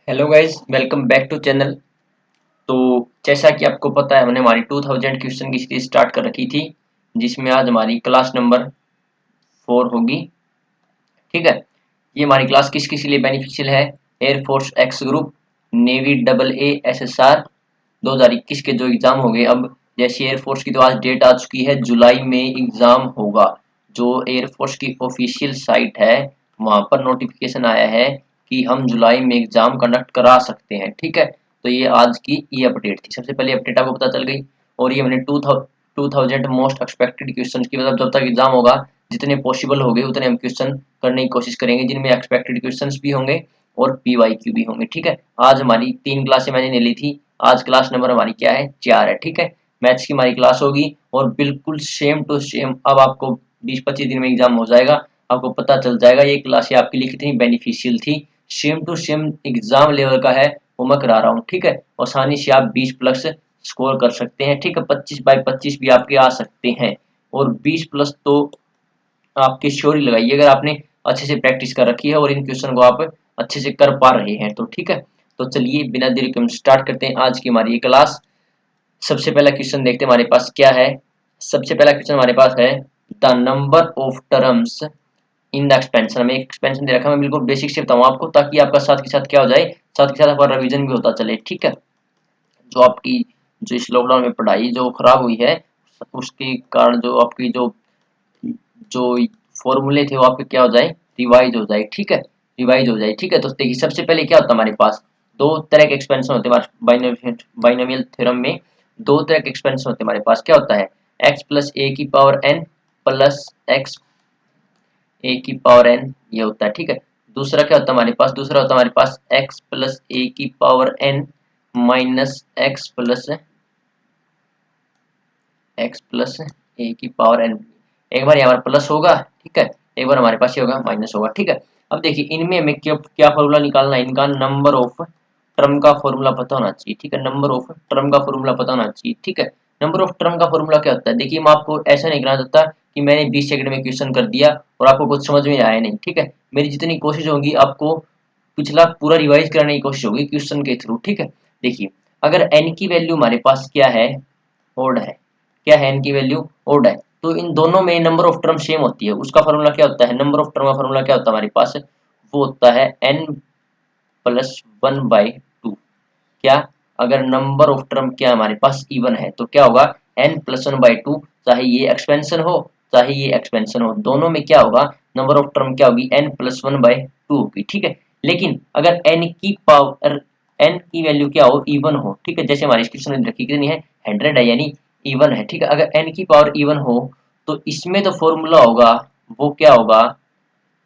Hello guys, welcome back to channel. तो जैसा कि आपको पता है, हमने हमारी 2000 क्वेश्चन की सीरीज स्टार्ट कर रखी थी, जिसमें आज हमारी क्लास नंबर 4 होगी। ठीक है। ये हमारी क्लास किस किस लिए बेनिफिशियल है? Air force x group, navy double A S S R 2021 के जो एग्जाम हो गए। अब जैसे एयरफोर्स की तो आज डेट आ चुकी है, जुलाई में एग्जाम होगा। जो एयरफोर्स की ऑफिशियल साइट है, वहां पर नोटिफिकेशन आया है कि हम जुलाई में एग्जाम कंडक्ट करा सकते हैं। ठीक है। तो ये आज की ये अपडेट थी। सबसे पहले अपडेट आपको पता चल गई। और ये मैंने 2000 मोस्ट एक्सपेक्टेड क्वेश्चन की, मतलब जब तक एग्जाम होगा जितने पॉसिबल हो गए उतने हम क्वेश्चन करने की कोशिश करेंगे, जिनमें एक्सपेक्टेड क्वेश्चंस भी होंगे और पीवाईक्यू भी होंगे। ठीक है। आज हमारी 3 क्लासें मैंने ले ली थी। आज क्लास नंबर हमारी क्या है? 4 है। ठीक है। मैथ्स की हमारी क्लास होगी और बिल्कुल सेम टू सेम अब आपको 20-25 दिन में एग्जाम हो जाएगा। आपको पता चल जाएगा ये क्लास आपके लिए कितनी बेनिफिशियल थी। Same to same exam level का है, वो मैं करा रहा हूँ। ठीक है। आसानी से आप 20 प्लस स्कोर कर सकते हैं। ठीक है। 25/25 भी आपके आ सकते हैं और 20 प्लस तो आपकी श्योरी लगाइए, अगर आपने अच्छे से प्रैक्टिस कर रखी है और इन क्वेश्चन को आप अच्छे से कर पा रहे हैं तो। ठीक है। तो चलिए बिना देरी के हम स्टार्ट करते हैं आज की हमारी ये क्लास। सबसे पहला क्वेश्चन देखते हैं हमारे पास क्या है। सबसे पहला क्वेश्चन हमारे पास है, the number of terms in the expansion. हमें एक्सपेंशन दे रखा है, मैं बिल्कुल बेसिक से बताऊँ आपको, ताकि आपका साथ के साथ क्या हो जाए, साथ के साथ आपका रिवीजन भी होता चले। ठीक है। जो आपकी जो इस लॉकडाउन में पढ़ाई जो खराब हुई है, उसके कारण जो आपकी जो फॉर्मूले थे वो आपके क्या हो जाए, रिवाइज हो जाए। ठीक है। रिवाइज हो जाए। ठीक है। तो देखिए सबसे पहले क्या होता है हमारे पास, दो तरह के एक्सपेंशन होते हैं बाइनोमियल थ्योरम में। दो तरह के एक्सपेंशन होते हैं हमारे पास। क्या होता है? x प्लस ए की पावर n प्लस एक्स ए की पावर n, ये होता है। ठीक है। दूसरा क्या होता है हमारे पास? दूसरा होता है हमारे पास x प्लस ए की power n minus x plus a की पावर n। एक बार यहाँ पर प्लस होगा, ठीक है, एक बार हमारे पास ये होगा माइनस होगा। ठीक है। अब देखिए इनमें हमें क्या क्या फॉर्मूला निकालना है, इनका नंबर ऑफ टर्म का फॉर्मूला पता होना चाहिए। ठीक है। नंबर ऑफ टर्म का फॉर्मूला पता होना चाहिए। ठीक है। नंबर ऑफ टर्म का फॉर्मूला क्या होता है? देखिए मैं आपको ऐसा नहीं कराना चाहता कि मैंने 20 सेकंड में क्वेश्चन कर दिया और आपको कुछ समझ में आया नहीं। ठीक है। मेरी जितनी कोशिश होगी आपको पिछला पूरा रिवाइज कराने की कोशिश होगी क्वेश्चन के थ्रू। ठीक है। देखिए अगर n की वैल्यू हमारे पास क्या है, ओड है। क्या है? n की वैल्यू ओड है। तो इन दोनों में नंबर ऑफ टर्म सेम होती है। उसका फॉर्मूला क्या होता है? नंबर ऑफ टर्म का फॉर्मूला क्या होता है हमारे पास? वो होता है n प्लस 1/2। क्या? अगर नंबर ऑफ टर्म क्या हमारे पास इवन है तो क्या होगा? n प्लस 1/2, चाहे ये एक्सपेंशन हो चाहे ये एक्सपेंशन हो, दोनों में क्या होगा? नंबर ऑफ टर्म क्या होगी? n प्लस 1/2 होगी। ठीक है। लेकिन अगर n की पावर n की वैल्यू क्या हो? इवन हो। ठीक है। जैसे हमारी क्वेश्चन में रखी कितनी है? 100 है, यानी इवन है। ठीक है। अगर n की पावर इवन हो तो इसमें तो फॉर्मूला होगा, वो क्या होगा?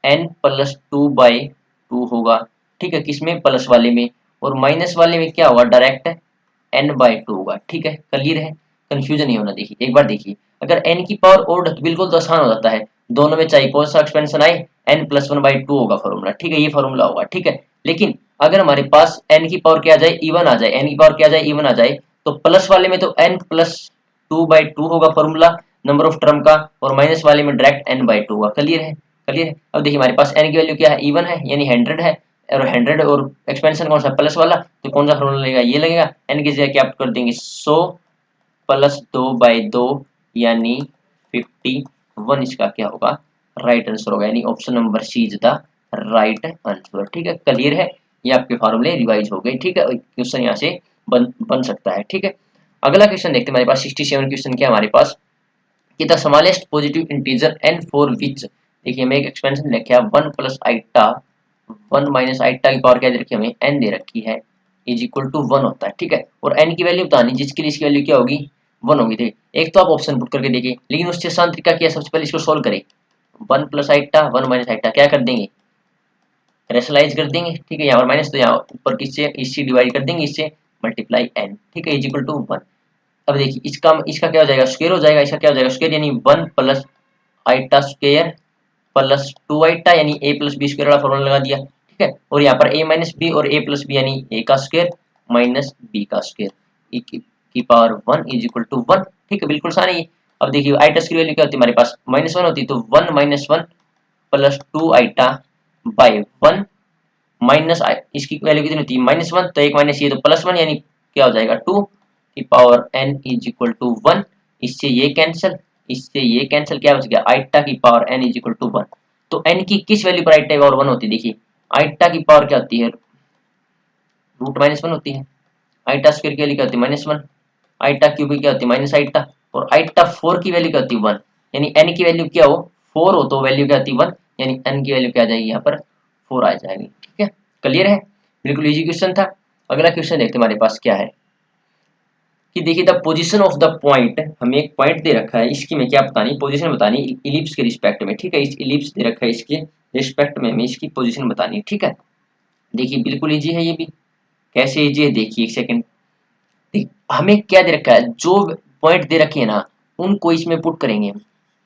n प्लस 2/2 होगा। ठीक है। किसमें? प्लस वाले में। और माइनस वाले में क्या होगा? डायरेक्ट n/2 होगा। ठीक है। क्लियर है? कंफ्यूजन नहीं होना। देखिए एक बार देखिए, अगर n की पावर ओड तो बिल्कुल तो आसान हो जाता है। दोनों में चाहे कौन सा एक्सपेंशन आए, n प्लस 1/2 होगा फॉर्मूला। ठीक है। ये फॉर्मूला होगा। ठीक है। लेकिन अगर हमारे पास n की पावर क्या आ जाए? इवन आ जाए। n की पावर क्या आ जाए? इवन आ जाए। तो प्लस वाले में तो n प्लस 2/2 होगा फॉर्मूला नंबर ऑफ टर्म का, और माइनस वाले में डायरेक्ट n/2 होगा। क्लियर है? क्लियर है? अब देखिए हमारे पास n की वैल्यू क्या है? इवन है, यानी 100 है। और 100 और एक्सपेंशन कौन सा? प्लस वाला। तो कौन सा फॉर्मूला लगेगा? ये लगेगा। n की जगह क्या आप कर देंगे? 100 प्लस 2/2 यानी 51। इसका क्या होगा? राइट आंसर होगा, यानी option number C is the right answer. ठीक है। क्लियर है? ये आपके फॉर्मूले रिवाइज हो गए। ठीक है। क्वेश्चन यहाँ से बन सकता है। ठीक है। अगला क्वेश्चन देखते हैं हमारे पास 67 क्वेश्चन क्या है हमारे पास कि the smallest positive integer n for which. देखिए हमें एक एक्सपेंशन लिखा है 1 प्लस आइटा 1 माइनस आइटा की पावर क्या दे रखी है? हमें n दे रखी है, इज इक्वल टू 1 होता है। ठीक है। और n की वैल्यू बतानी, जिसके लिए इसकी वैल्यू क्या होगी? 1 होगी। देखिए एक तो आप ऑप्शन पुट करके देखिए, लेकिन उससे आसान तरीका क्या है? सबसे पहले इसको सोल्व करें। 1 प्लस आइटा 1 माइनस आइटा क्या कर देंगे? रेशनलाइज कर देंगे। ठीक है। यहाँ पर माइनस तो यहाँ ऊपर किससे? इससे डिवाइड कर देंगे, इससे मल्टीप्लाई n। ठीक है। Is equal to 1। अब देखिए इसका क्या हो जाएगा? स्क्वायर हो जाएगा। इसका क्या हो जाएगा? स्क्वायर, यानी 1 plus iota square plus 2 iota, यानी a प्लस बी स्क्वायर वाला फॉर्मूला लगा दिया। ठीक है। और यहाँ पर a माइनस बी और a प्लस बी यानी a का स्क्वायर माइनस b का स्क्वायर की पावर 1 इज इक्वल टू 1। ठीक है। बिल्कुल आसान है। अब देखिए आइटा की वैल्यू क्या होती है हमारे पास? -1 होती है। तो 1 - 1 प्लस 2 आइटा बाय 1 माइनस इसकी वैल्यू कितनी होती है -1, तो एक माइनस ये तो +1, यानी क्या हो जाएगा 2 की power n is equal to 1। इससे ये कैंसिल, इससे ये कैंसिल, क्या बच गया आइटा की power n is equal to 1। तो n की किस वैल्यू पर आइटा की पावर 1 होती है? देखिए आइटा की पावर क्या होती है, रूट -1 होती है। आइटा स्क्वायर की वैल्यू क्या होती है -1, आइटा क्यूब की क्या होती है माइनस आइटा, और आइटा 4 की वैल्यू क्या होती है 1, यानी n की वैल्यू क्या हो 4 हो तो वैल्यू क्या होती है 1, यानी n की वैल्यू क्या आ जाएगी यहाँ पर 4 आ जाएगी। ठीक है, क्लियर है, बिल्कुल इजी क्वेश्चन था। अगला क्वेश्चन देखते हमारे पास क्या है कि देखिए the position of the point, हमें एक पॉइंट दे रखा है, इसकी मैं क्या बतानी पोजीशन बतानी इलिप्स के रिस्पेक्ट में। ठीक है, इस इलिप्स दे रखा है, इसके रिस्पेक्ट में हमें इसकी पोजीशन बतानी है। ठीक है, देखिए बिल्कुल इजी है ये भी। कैसे इजी है देखिए, एक सेकंड। हमें क्या दे रखा है, जो पॉइंट दे रखे हैं ना उनको इसमें पुट करेंगे।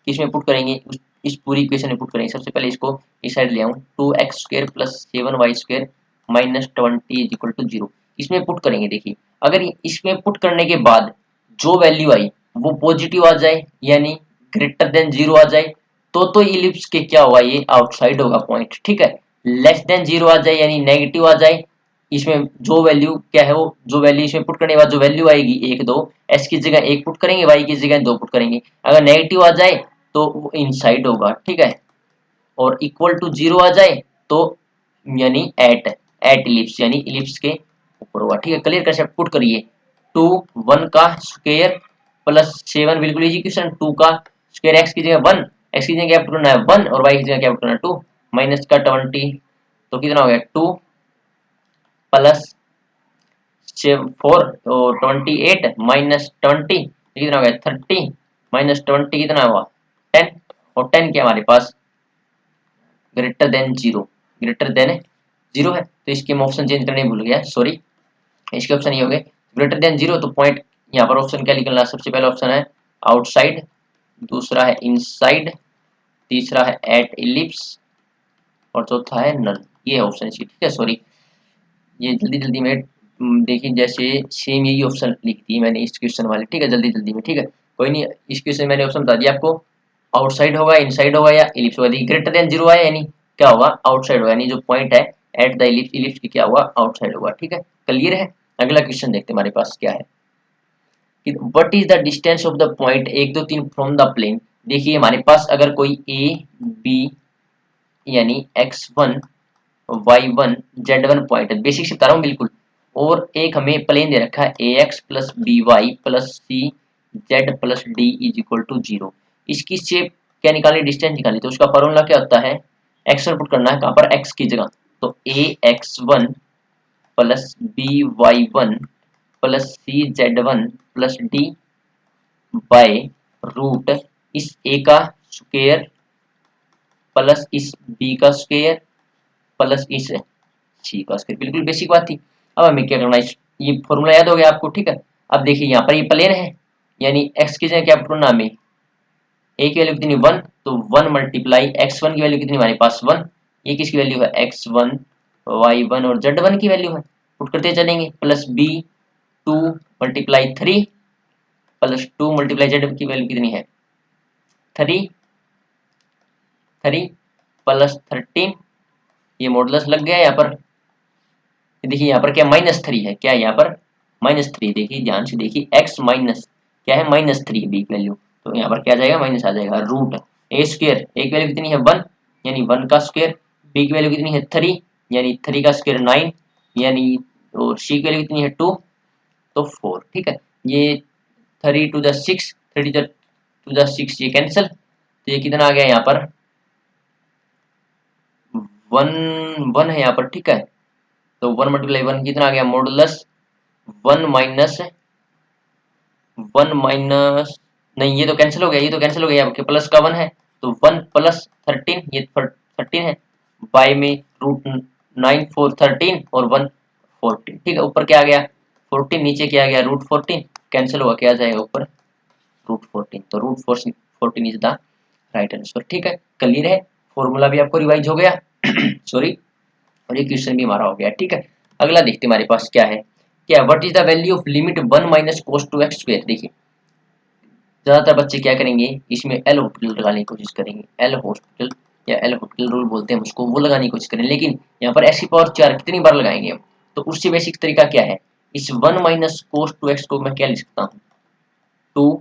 इसमें पुट करेंगे, इस पूरी इक्वेशन में पुट करेंगे। सबसे पहले इसको इस साइड ले आऊं, 2x² + 7y² -20 is equal to 0, इसमें पुट करेंगे। देखिए अगर इसमें पुट करने के बाद जो वैल्यू आई वो पॉजिटिव आ जाए, यानी ग्रेटर देन 0 आ जाए, तो इलिप्स के क्या होगा, ये आउटसाइड होगा पॉइंट। ठीक है, लेस देन 0 आ जाए यानी नेगेटिव आ जाए, इसमें जो वैल्यू क्या है, वो जो वैल्यू इसमें पुट करने के बाद जो वैल्यू आएगी 1 2, एस की जगह 1 पुट करेंगे, वाई की जगह 2 पुट करेंगे। अगर नेगेटिव आ जाए तो वो इनसाइड होगा। ठीक है, और इक्वल टू 0 आ जाए तो यानी एट इलिप्स, यानी इलिप्स के ऊपर होगा। ठीक है, क्लियर कैसे पुट करिए, 2 1 का स्क्वायर प्लस 7, बिल्कुल इजी क्वेश्चन। 2 का स्क्वायर एक्स की जगह 1, एक्स की जगह क्या पुट करना है 1, और वाई की जगह क्या पुट करना है 2, माइनस का 20, तो कितना हो गया 2 प्लस 4 तो 28 माइनस 20 कितना हो गया 30, माइनस 20 कितना हुआ 10, और 10 क्या हमारे पास ग्रेटर देन 0, ग्रेटर देन 0 है, तो इसके हम ऑप्शन चेंज करने भूल गया, सॉरी। इसके ऑप्शन ये हो गए ग्रेटर देन 0, तो पॉइंट यहाँ पर ऑप्शन क्या निकलना है, सबसे पहला ऑप्शन है आउटसाइड, दूसरा है इनसाइड, तीसरा है एट इलिप्स, और चौथा है नल। ये ऑप्शन इसकी। ठीक है, सॉरी ये जल्दी जल्दी में देखिए, जैसे सेम यही ऑप्शन लिख दी मैंने इस क्वेश्चन वाले। ठीक है, जल्दी जल्दी में। ठीक है, कोई नहीं, इस क्वेश्चन मैंने ऑप्शन बता दिया आपको, आउटसाइड होगा, इनसाइड होगा, या इलिप्स होगा। ग्रेटर देन 0 है यानी क्या होगा आउटसाइड होगा, यानी जो पॉइंट है एट द इलिप्स, इलिप्स की क्या होगा आउटसाइड होगा। ठीक है, क्लियर है। अगला क्वेश्चन देखते हैं हमारे पास क्या है कि what is the distance of the point 1 2 3 from the plane. देखिए हमारे पास अगर कोई ए बी यानी x1 y1 z1 पॉइंट है, बेसिक से बता रहा हूँ बिल्कुल, और एक हमें प्लेन दे रखा है ax plus b y plus c z plus d is equal to 0। इसकी शेप क्या निकालनी, डिस्टेंस निकालनी, तो उसका फॉर्मूला क्या होता है, एक्स पुट करना है कहाँ पर x की जगह, तो ax1 plus b Y one plus c Z one plus D by root इस a का स्क्वायर प्लस इस b का स्क्वायर प्लस इस सी का स्क्वायर। बिल्कुल बेसिक बात थी। अब हमें क्या करना है, ये फॉर्मूला याद हो गया आपको। ठीक है, अब देखिए यहाँ पर ये प्लेन है, यानी x की जगह क्या पुट करना हमें, a की वैल्यू कितनी 1, तो 1 मल्टीप्लाई x1 की वैल्यू कितनी हमारे पास 1, ये किसकी वैल्यू है x1 y1 और z1 की वैल्यू है, पुट करते चलेंगे, plus b 2 multiply 3 plus 2 multiply z की वैल्यू कितनी है 3 प्लस 13, ये मॉडुलस लग गया यहाँ पर। देखिए यहाँ पर क्या -3 है, क्या है यहाँ पर -3, देखिए ध्यान से देखिए x माइनस क्या है -3 बी की वैल्यू, तो यहाँ पर क्या आ जाएगा माइनस आ जाएगा, रूट ए स्क्वायर ए की वैल्यू कितनी है 1, यानी 1 का स्क्वायर, बी की वैल्यू कितनी है 3, यानी 3 का स्क्वायर 9, यानी और सी की वैल्यू कितनी है 2, तो 4। ठीक है, ये 3 टू द 6, 3 टू द 6 ये कैंसिल, तो ये कितना आ गया यहाँ पर 1 है यहाँ पर। ठीक है, तो 1 मल्टीप्लाई 1 कितना आ गया मॉडुलस 1 माइनस नहीं, ये तो कैंसिल हो गया, ये तो कैंसिल हो गया, आपके प्लस का 1 है, तो 1 प्लस 13, ये 13 है, बाय में रूट 9 4 13 और 1 14। ठीक है, ऊपर क्या आ गया 14, नीचे क्या आ गया रूट 14, कैंसिल हुआ क्या आ जाएगा ऊपर रूट 14, तो root 14 is the right answer. ठीक है, क्लियर है, फॉर्मूला भी आपको रिवाइज हो गया सॉरी, और ये क्वेश्चन भी हमारा हो गया। ठीक है, अगला देखते हैं हमारे पास क्या है, क्या what is the value of limit 1 minus cos 2x square. देखिए ज्यादातर बच्चे क्या करेंगे, इसमें एल हॉस्पिटल लगाने की कोशिश करेंगे, एल हॉस्पिटल या एल हॉस्पिटल रूल बोलते हैं उसको, वो लगाने की कोशिश करें। लेकिन यहाँ पर एक्स की पावर 4 कितनी बार लगाएंगे हम, तो उससे बेसिक तरीका क्या है, इस 1 माइनस कोस 2x को मैं क्या लिख सकता हूँ, 2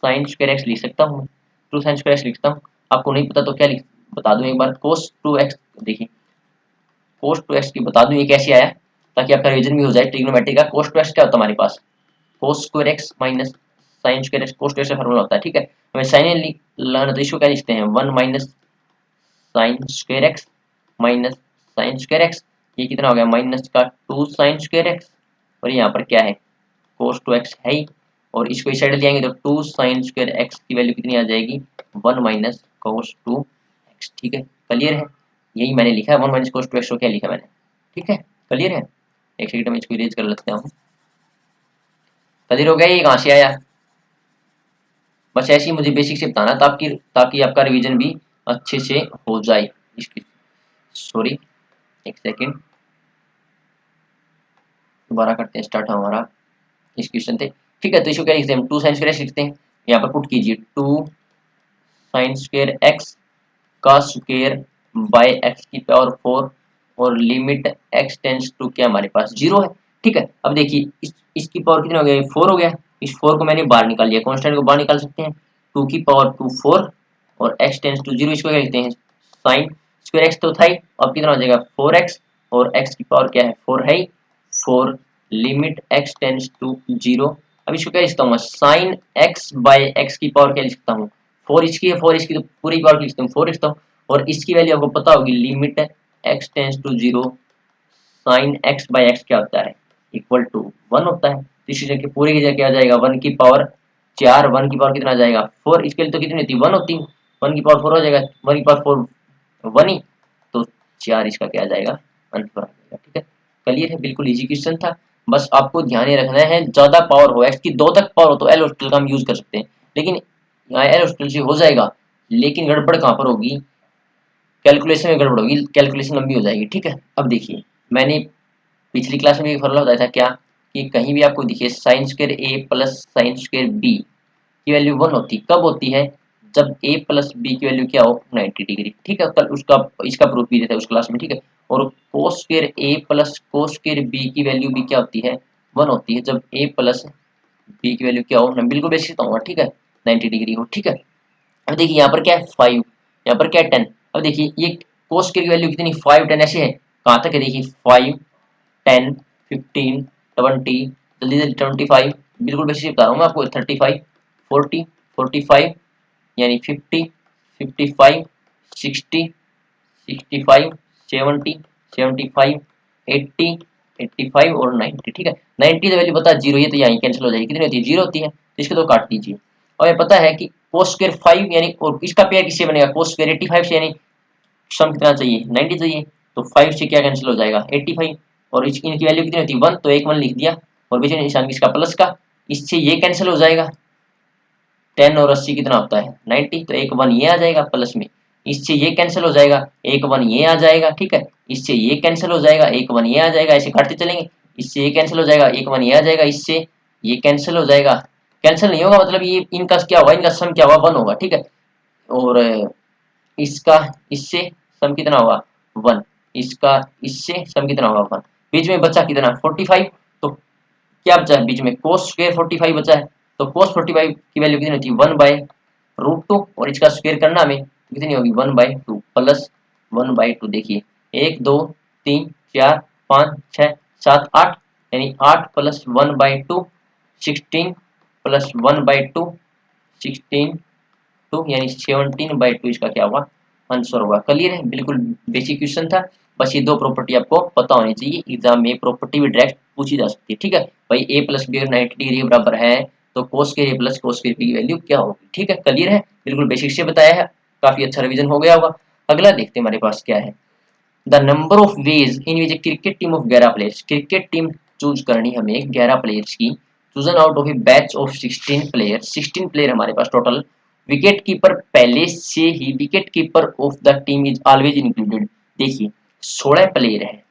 साइन स्क्वायर एक्स लिख सकता हूँ, 2 साइन स्क्वायर एक्स लिखता हूँ। आपको नहीं पता तो क्या लिख बता दूं एक बार, कोस 2x, देखिए कोस 2x की बता दूं ये कैसे आया, ताकि आपका रिवीजन भी हो जाए ट्रिग्नोमेट्री का। कोस 2x क्या होता है हमारे पास, cos square x minus sine square x, cos 2x का फॉर्मूला होता है, ठीक है। हमें साइन लगाना तो इसको क्या लिखते हैं, 1 minus sine square x minus sine square x, ये कितना हो गया, माइनस का 2 साइन स्क्वायर एक्स, और यहाँ पर क्या है, कोस 2x है ही, और इसको इस साइड ले आएंगे तो 2 साइन स्क्वायर एक्स की वैल्यू कितनी आ जाएगी, 1 माइनस कोस 2x, ठीक है। क्लियर है, यही मैंने लिखा है 1 माइनस कोस 2x को क्या लिखा मैंने, ठीक है। क्लियर है, एक सेकंड में इसको इरेज कर लेते हैं। क्लियर हो गया ये कहाँ से आया, बस ऐसे ही मुझे बेसिक से बताना ताकि आपका रिवीजन भी अच्छे से हो जाए। इसकी सॉरी, एक सेकंड, दोबारा करते हैं स्टार्ट हमारा इस क्वेश्चन से, ठीक है। तो इसको क्या लिखते हैं, 2 साइन स्क्वायर एक्स लिखते हैं, यहाँ पर पुट कीजिए 2 साइन स्क्वायर एक्स का स्क्वायर बाय एक्स की पावर 4, और लिमिट एक्स टेंस टू क्या हमारे पास 0 है, ठीक है। अब देखिए इसकी पावर कितना हो गया, 4 हो गया, इस 4 को मैंने बाहर निकाल लिया, कांस्टेंट को बाहर निकाल सकते हैं, 2 की पावर 2 4, और x टेंस टू 0, इसको क्या लिखते हैं साइन स्क्वायर x तो था ही, अब कितना हो जाएगा 4x, और x की पावर क्या है 4 है ही, 4 लिमिट x टेंस टू 0। अब इसको क्या लिखता हूँ, साइन x बाय x की पावर क्या लिखता हूँ, 4 इसकी है, 4 इसकी तो पूरी पावर लिखता हूँ 4 लिखता हूँ, और इसकी वैल्यू आपको पता होगी, limit x tends to 0 sine x by x क्या होता है, इक्वल टू 1 होता है। तो इसी जगह पूरे की जगह क्या आ जाएगा, 1 की पावर 4, 1 की पावर कितना आ जाएगा 4, इसके लिए तो कितनी होती है 1 होती है, 1 की पावर 4 हो जाएगा, 1 की पावर 4 1 ही, तो 4 इसका क्या आ जाएगा आंसर आ जाएगा, ठीक है। क्लियर है, बिल्कुल इजी क्वेश्चन था। बस आपको ध्यान ये रखना है, ज्यादा पावर हो x की 2 तक पावर हो तो एल हॉस्पिटल का हम यूज कर सकते हैं, लेकिन यहाँ एल हॉस्पिटल से हो जाएगा, लेकिन गड़बड़ कहाँ पर होगी, कैलकुलेशन में गड़बड़ होगी, कैलकुलेशन लंबी हो जाएगी, ठीक है। अब देखिए मैंने पिछली क्लास में भी फॉर्मूला बताया था क्या, कि कहीं भी आपको दिखे साइन स्क्वायर ए प्लस साइन स्क्वायर बी की वैल्यू 1 होती कब होती है, जब a प्लस बी की वैल्यू क्या हो 90 डिग्री, ठीक है। कल उसका इसका प्रूफ भी देता है उस क्लास में, ठीक है। और cos square a plus cos square b की वैल्यू भी क्या होती है 1 होती है, जब a प्लस बी की वैल्यू क्या हो, मैं बिल्कुल बेसिक बताऊंगा, ठीक है, 90 डिग्री हो, ठीक है। अब देखिए यहाँ पर क्या है 5, यहाँ पर क्या है 10। अब देखिए ये कोस की वैल्यू कितनी 5 10 ऐसे है, कहाँ तक है देखिए 5 10 15 20, जल्दी जल्दी 25, बिल्कुल बेसिक बता रहा हूँ मैं आपको, 35 40 45 यानी 50 55 60 65 70 75 80 85 और 90, ठीक है। 90 तो वैल्यू पता है 0, ये तो यहाँ कैंसिल हो जाएगी, कितनी होती है 0 होती है, तो इसको तो काट दीजिए। और ये पता है कि कोस स्क्वायर 5 यानी, और इसका पेयर किससे बनेगा, कोस स्क्वायर 85 से, यानी सम कितना चाहिए 90 चाहिए, तो 5 से क्या कैंसिल हो जाएगा 85, और इनकी वैल्यू कितनी होती है 1, तो एक 1 लिख दिया, और बीच में निशान किसका प्लस का, इससे ये कैंसिल हो जाएगा, 10 और 80 कितना होता है 90, तो एक 1 ये आ जाएगा प्लस में, इससे ये कैंसिल हो जाएगा, एक 1 ये आ जाएगा, ठीक है, इससे ये कैंसिल हो जाएगा, एक 1 ये आ जाएगा, ऐसे काटते चलेंगे, इससे ये कैंसिल हो जाएगा, एक 1 ये आ जाएगा, इससे ये कैंसिल हो जाएगा, कैंसिल नहीं होगा मतलब ये इनका क्या होगा, इनका सम क्या होगा 1 होगा, ठीक है। और इसका इससे सम कितना होगा 1, इसका इससे सम कितना होगा 1, बीच में बचा कितना 45, तो क्या बचा है बीच में कोस स्क्वायर 45 बचा है, तो कोस 45 की वैल्यू कितनी होती है 1 बाय रूट 2, और इसका स्क्वायर करना हमें तो कितनी होगी 1 बाय 2 प्लस 1 बाय 2, देखिए 1 2 3 4 5 6 7 8, यानी 8 प्लस 1 बाय 2 16 प्लस 1 बाय 2 16 2, यानी 17 बाय 2 इसका क्या होगा आंसर होगा। क्लियर है, बिल्कुल बेसिक क्वेश्चन था, बस ये दो प्रॉपर्टी आपको पता होनी चाहिए, एग्जाम में प्रॉपर्टी भी डायरेक्ट पूछी जा सकती है, ठीक है भाई। ए प्लस बी 90 डिग्री के बराबर है, तो कोस के ए प्लस कोस के बी की वैल्यू क्या होगी, ठीक है। क्लियर है, बिल्कुल बेसिक से बताया है, काफी अच्छा रिवीजन हो गया होगा। अगला देखते हैं हमारे पास क्या है, the number of ways in which cricket team of 11 players, cricket team choose करनी हमें 11 प्लेयर्स की, chosen out of a batch of 16 player, 16 player हमारे पास टोटल, विकेट कीपर पहले से ही, wicket keeper of the team is always included, देखिए 16 player है,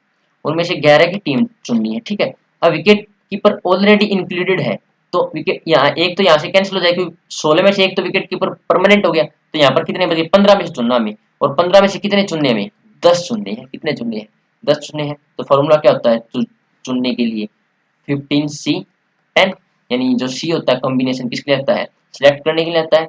उनमें से 11 की टीम चुननी है, ठीक है। अब विकेट कीपर ऑलरेडी इंक्लूडेड है, तो विकेट यहाँ एक तो यहाँ से कैंसिल हो जाएगा, क्योंकि 16 में से एक तो विकेट कीपर परमानेंट हो गया, तो यहाँ पर कितने बचे 15 में से चुनना हमें, और 15 में से कितने चुनने में 10 चुनने हैं। कितने चुनने हैं 10 चुनने हैं। तो फॉर्मूला क्या होता है चुनने के लिए 15C10, यानी जो सी होता है कॉम्बिनेशन किसके लिए आता है सिलेक्ट करने के लिए आता है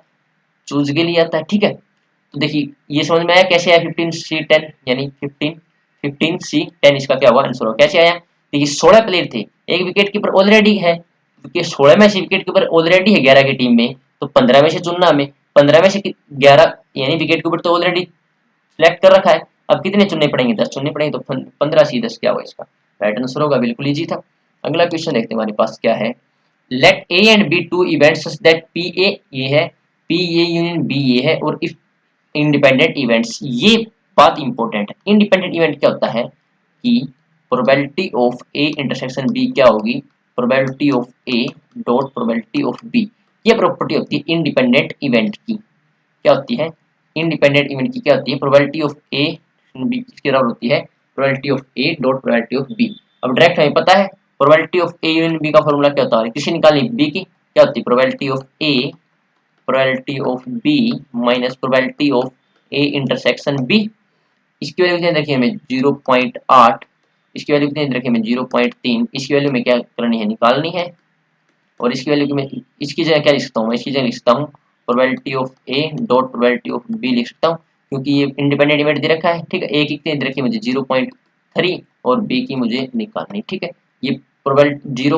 चूज के लिए आता है। ठीक है, तो देखिए ये समझ में आया कैसे आया 15C10 यानी 15C10 इसका क्या हुआ आंसर हुआ। कैसे आया देखिए 16 प्लेयर थे, एक विकेट कीपर ऑलरेडी है क्योंकि 16 में से विकेट कीपर ऑलरेडी है 11 की टीम में, तो 15 में से चुनना हमें 15 में से 11 यानी विकेट कीपर तो ऑलरेडी सिलेक्ट कर रखा है। अब कितने चुनने पड़ेंगे 10 चुनने पड़ेंगे, तो 15C10 क्या हुआ इसका राइट आंसर होगा। बिल्कुल इजी था। अगला क्वेश्चन देखते हैं हमारे पास क्या है। Let A and B two events such that P A ये है पी ए यूनियन बी ये है और इफ इंडिपेंडेंट इवेंट्स, ये बात इंपॉर्टेंट है। इंडिपेंडेंट इवेंट क्या होता है कि probability of A intersection B क्या होगी probability of A dot probability of B. ये प्रॉपर्टी होती है इंडिपेंडेंट इवेंट की। क्या होती है इंडिपेंडेंट इवेंट की क्या होती है प्रोबेबिलिटी ऑफ ए बी किसके बराबर होती है probability of A dot probability of B. अब डायरेक्ट हमें पता है probability of A union B का फॉर्मूला क्या होता है, किसी निकालनी बी की क्या होती है probability of A probability of B minus probability of A intersection B. इसकी वैल्यू कितनी रखी है हमें 0.8, इसकी वैल्यू कितनी रखी है हमें 0.3, इसकी वैल्यू में क्या करनी है निकालनी है। और इसकी वैल्यू की मैं इसकी जगह क्या लिख सकता हूँ इसकी जगह लिख सकता हूँ probability of A dot probability of B लिख सकता हूँ क्योंकि ये इंडिपेंडेंट इवेंट दे रखा है। ठीक है, ए की कितनी दे रखी है मुझे 0.3 और बी की मुझे निकालनी। ठीक है, ये प्रोबेबिलिटी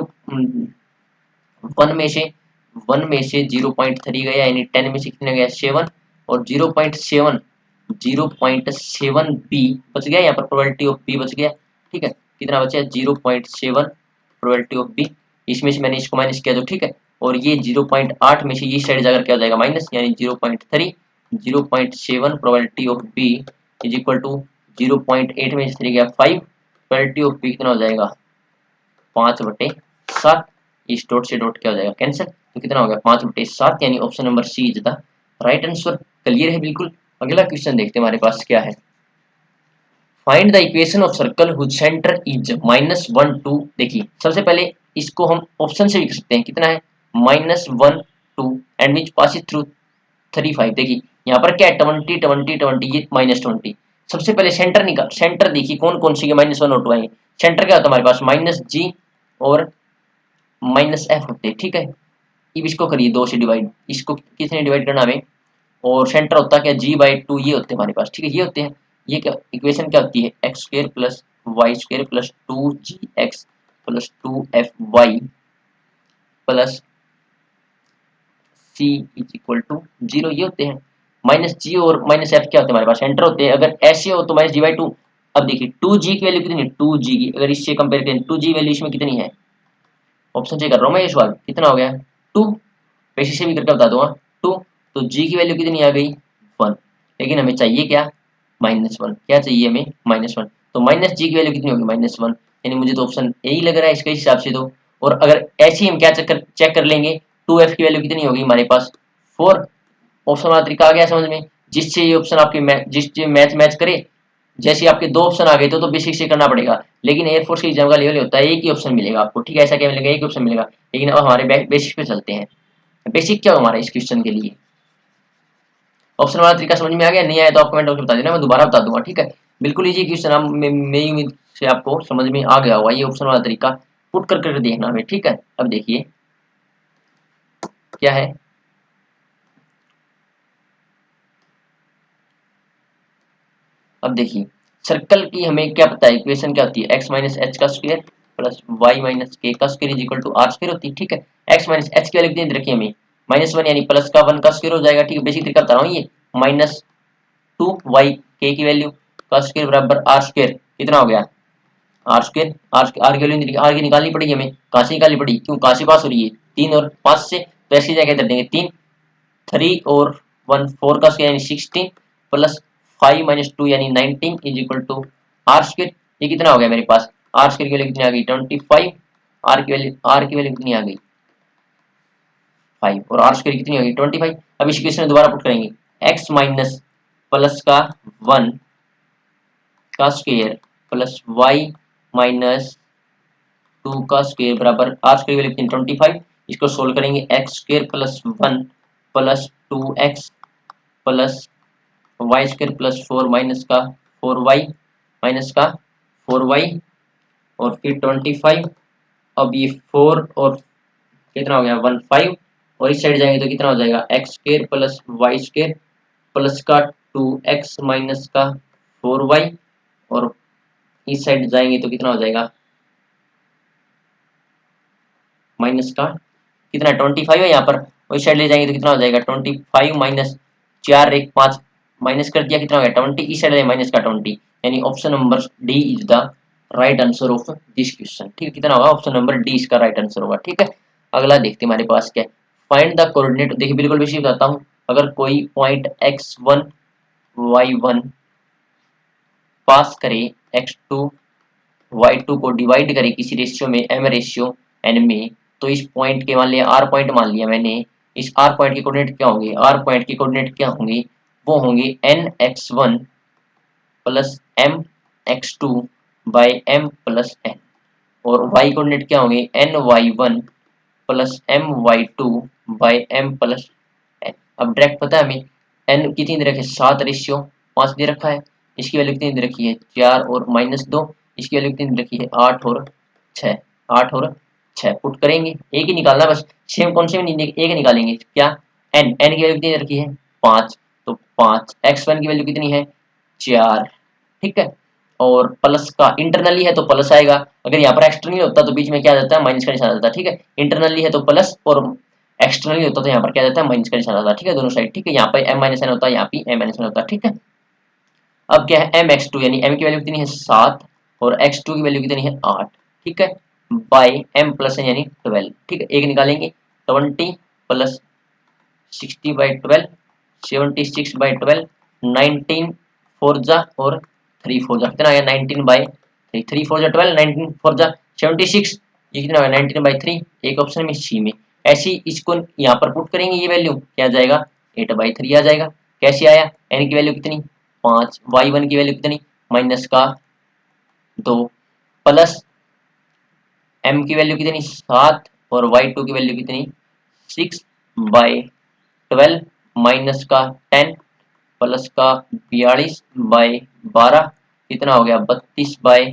0.3 गया यानी 10 में से कितने गया 7 और 0.7 बी बच गया, यहाँ पर प्रोबेबिलिटी ऑफ बी बच गया। ठीक है, कितना बचा 0.7 प्रोबेबिलिटी ऑफ बी, इसमें से मैंने इसको माइनस किया तो ठीक है। और ये 0.8 में से ये साइड जाकर क्या हो जाएगा माइनस यानी 0.3 0.7 probability of B is equal to 0.8 में से 3 गया 5, प्रोबेबिलिटी ऑफ बी कितना हो जाएगा 5/7। इस डॉट से डॉट क्या हो जाएगा कैंसिल, तो कितना हो गया 5/7 यानी option number C is the right answer. Clear है बिल्कुल। अगला क्वेश्चन देखते हैं हमारे पास क्या है। Find the equation of circle whose centre is -1 2। देखिए सबसे पहले इसको हम ऑप्शन से भी कर सकते हैं, कितना है -1 2 एंड विच पासिस थ्रू 3 5। देखिए यहाँ पर क्या है 20 20 20 ये -20। सबसे पहले सेंटर निकाल, सेंटर देखिए कौन कौन सी -1 और 2 आएंगे। सेंटर क्या होता है हमारे पास -g और -f होते हैं। ठीक है, अब इसको करिए 2 से डिवाइड, इसको किसने डिवाइड करना हमें, और सेंटर होता है क्या g/2 ये होते हैं हमारे पास। ठीक है, ये होते हैं। ये क्या इक्वेशन क्या होती है x² + y² + 2gx + 2fy + c = 0 ये होते हैं। -g और -f क्या होते हैं हमारे पास सेंटर होते हैं। अगर ऐसे हो तो -g/2। अब देखिए 2g की वैल्यू कितनी है 2g की, अगर इससे कंपेयर करें 2g वैल्यू इसमें कितनी है, ऑप्शन चेक कर रहा हूँ मैं ये सवाल कितना हो गया 2, वैसे से भी करके बता दूंगा 2। तो g की वैल्यू कितनी आ गई 1, लेकिन हमें चाहिए क्या -1। क्या चाहिए हमें -1, तो -g की वैल्यू कितनी होगी -1, यानी मुझे तो ऑप्शन ए ही लग रहा है इसके हिसाब से तो। और अगर ऐसे ही हम क्या चेक कर लेंगे 2f की वैल्यू कितनी होगी हमारे पास 4। ऑप्शन वाला तरीका आ गया समझ में, जिससे ये ऑप्शन आपके जिससे मैच करे। जैसे आपके 2 ऑप्शन आ गए तो बेसिक से करना पड़ेगा, लेकिन एयरफोर्स के एग्जाम का लेवल होता है एक ही ऑप्शन मिलेगा आपको। ठीक है, ऐसा क्या मिलेगा एक ही ऑप्शन मिलेगा। लेकिन अब हमारे बेसिक पे चलते हैं। बेसिक क्या हमारा इस क्वेश्चन के लिए, ऑप्शन वाला तरीका समझ में आ गया, नहीं आया तो आप कमेंट करके बता देना, मैं दोबारा बता दूंगा। ठीक है, बिल्कुल इजी क्वेश्चन, आप मेरी उम्मीद से आपको समझ में आ गया होगा ये ऑप्शन वाला तरीका पुट करके देखना हमें। ठीक है, अब देखिए क्या है, अब देखिए सर्कल की हमें क्या पता है इक्वेशन क्या होती है x - h का स्क्वायर प्लस y - k का square is equal to r square होती है। ठीक है, x - h की वैल्यू कितनी रखी हमें -1 यानी प्लस का 1 का स्क्वायर हो जाएगा। ठीक है, बेसिक तरीका बता रहा हूँ ये -2y k की वैल्यू का स्क्वायर बराबर r स्क्वायर कितना हो गया r स्क्वायर। r की वैल्यू r की निकालनी पड़ेगी हमें, कहाँ से निकालनी पड़ेगी क्यों कहाँ से पास हो रही है 3 और 5 से, तो ऐसी जगह कर देंगे 3 3 और 1 4 का स्क्वायर यानी 16 प्लस 5 - 2 यानी 19 is equal to r square. ये कितना हो गया मेरे पास आर स्क्वायर की वैल्यू कितनी आ गई 25, आर की वैल्यू कितनी आ गई 5 और आर स्क्वायर कितनी होगी 25। अब इस इक्वेशन में दोबारा पुट करेंगे x माइनस प्लस का 1 का स्क्वायर प्लस y माइनस 2 का स्क्वायर बराबर आर स्क्वायर की वैल्यू 25। इसको सोल्व करेंगे x square plus 1 plus 2x plus y square plus 4 minus का 4y माइनस का 4y और फिर 25। अब ये 4 और कितना हो गया 15 और इस साइड जाएंगे तो कितना हो जाएगा x square plus y square plus का 2x माइनस का 4y और इस साइड जाएंगे तो कितना हो जाएगा माइनस का कितना 25 है यहाँ पर और इस साइड ले जाएंगे तो कितना हो जाएगा 25 माइनस 4 1 5 माइनस कर दिया कितना हो गया 20 इस साइड माइनस का 20 यानी option number D is the right answer of this question. ठीक है कितना होगा ऑप्शन नंबर डी इसका राइट आंसर होगा। ठीक है अगला देखते हैं हमारे पास क्या है फाइंड द कोऑर्डिनेट। देखिए बिल्कुल बेसिक बताता हूँ अगर कोई पॉइंट x1 y1 पास करे x2 y2 को डिवाइड करे किसी रेशियो में m रेशियो n में तो इस पॉइंट के मान लिया r पॉइंट मान लिया मैंने इस r पॉइंट के कोऑर्डिनेट क्या होंगे r पॉइंट के कोऑर्डिनेट क्या होंगे वो होंगे nx1 plus mx2 by m plus n और y कोऑर्डिनेट क्या होंगे ny1 plus my2 by m plus n। अब डायरेक्ट पता है हमें n कितनी दे रखी है 7 रेशियो 5 दे रखा है इसकी वैल्यू कितनी दे रखी है 4 और -2 इसकी वैल्यू कितनी दे रखी है 8 और 6 8 और 6 पुट करेंगे एक ही निकालना बस सेम कौन से में एक निकालेंगे क्या n की वैल्यू कितनी दे रखी है 5 तो 5 x1 की वैल्यू कितनी है 4। ठीक है और प्लस का इंटरनली है तो प्लस आएगा अगर यहाँ पर एक्सटर्नली होता तो बीच में क्या आ जाता है माइनस का निशान आ जाता है। ठीक है इंटरनली है तो प्लस और एक्सटर्नली होता तो यहाँ पर क्या आ जाता है माइनस का निशान आता है। ठीक है दोनों साइड ठीक है यहाँ पर m माइनस n होता है यहाँ पे m माइनस n होता है। ठीक है अब क्या है m x2 यानी m की वैल्यू कितनी है 7 और x2 की वैल्यू कितनी है 8। ठीक है बाय m प्लस n यानी 12। ठीक है एक निकालेंगे 20 प्लस 60 बाई 12 76 बाई 12 19 4 जा और 3 4 जा कितना आया 19 बाई 3 3 4 जा 12 19 4 जा 76 ये कितना होगा 19 बाई 3 एक ऑप्शन में सी में ऐसी इसको यहाँ पर पुट करेंगे ये वैल्यू क्या आ जाएगा 8 बाई 3 आ जाएगा। कैसे आया n की वैल्यू कितनी 5 y1 की वैल्यू कितनी माइनस का 2 प्लस m की वैल्यू कितनी 7 और y2 की वैल्यू कितनी 6 बाई 12 माइनस का 10 प्लस का 42 बाई 12 कितना हो गया 32 बाई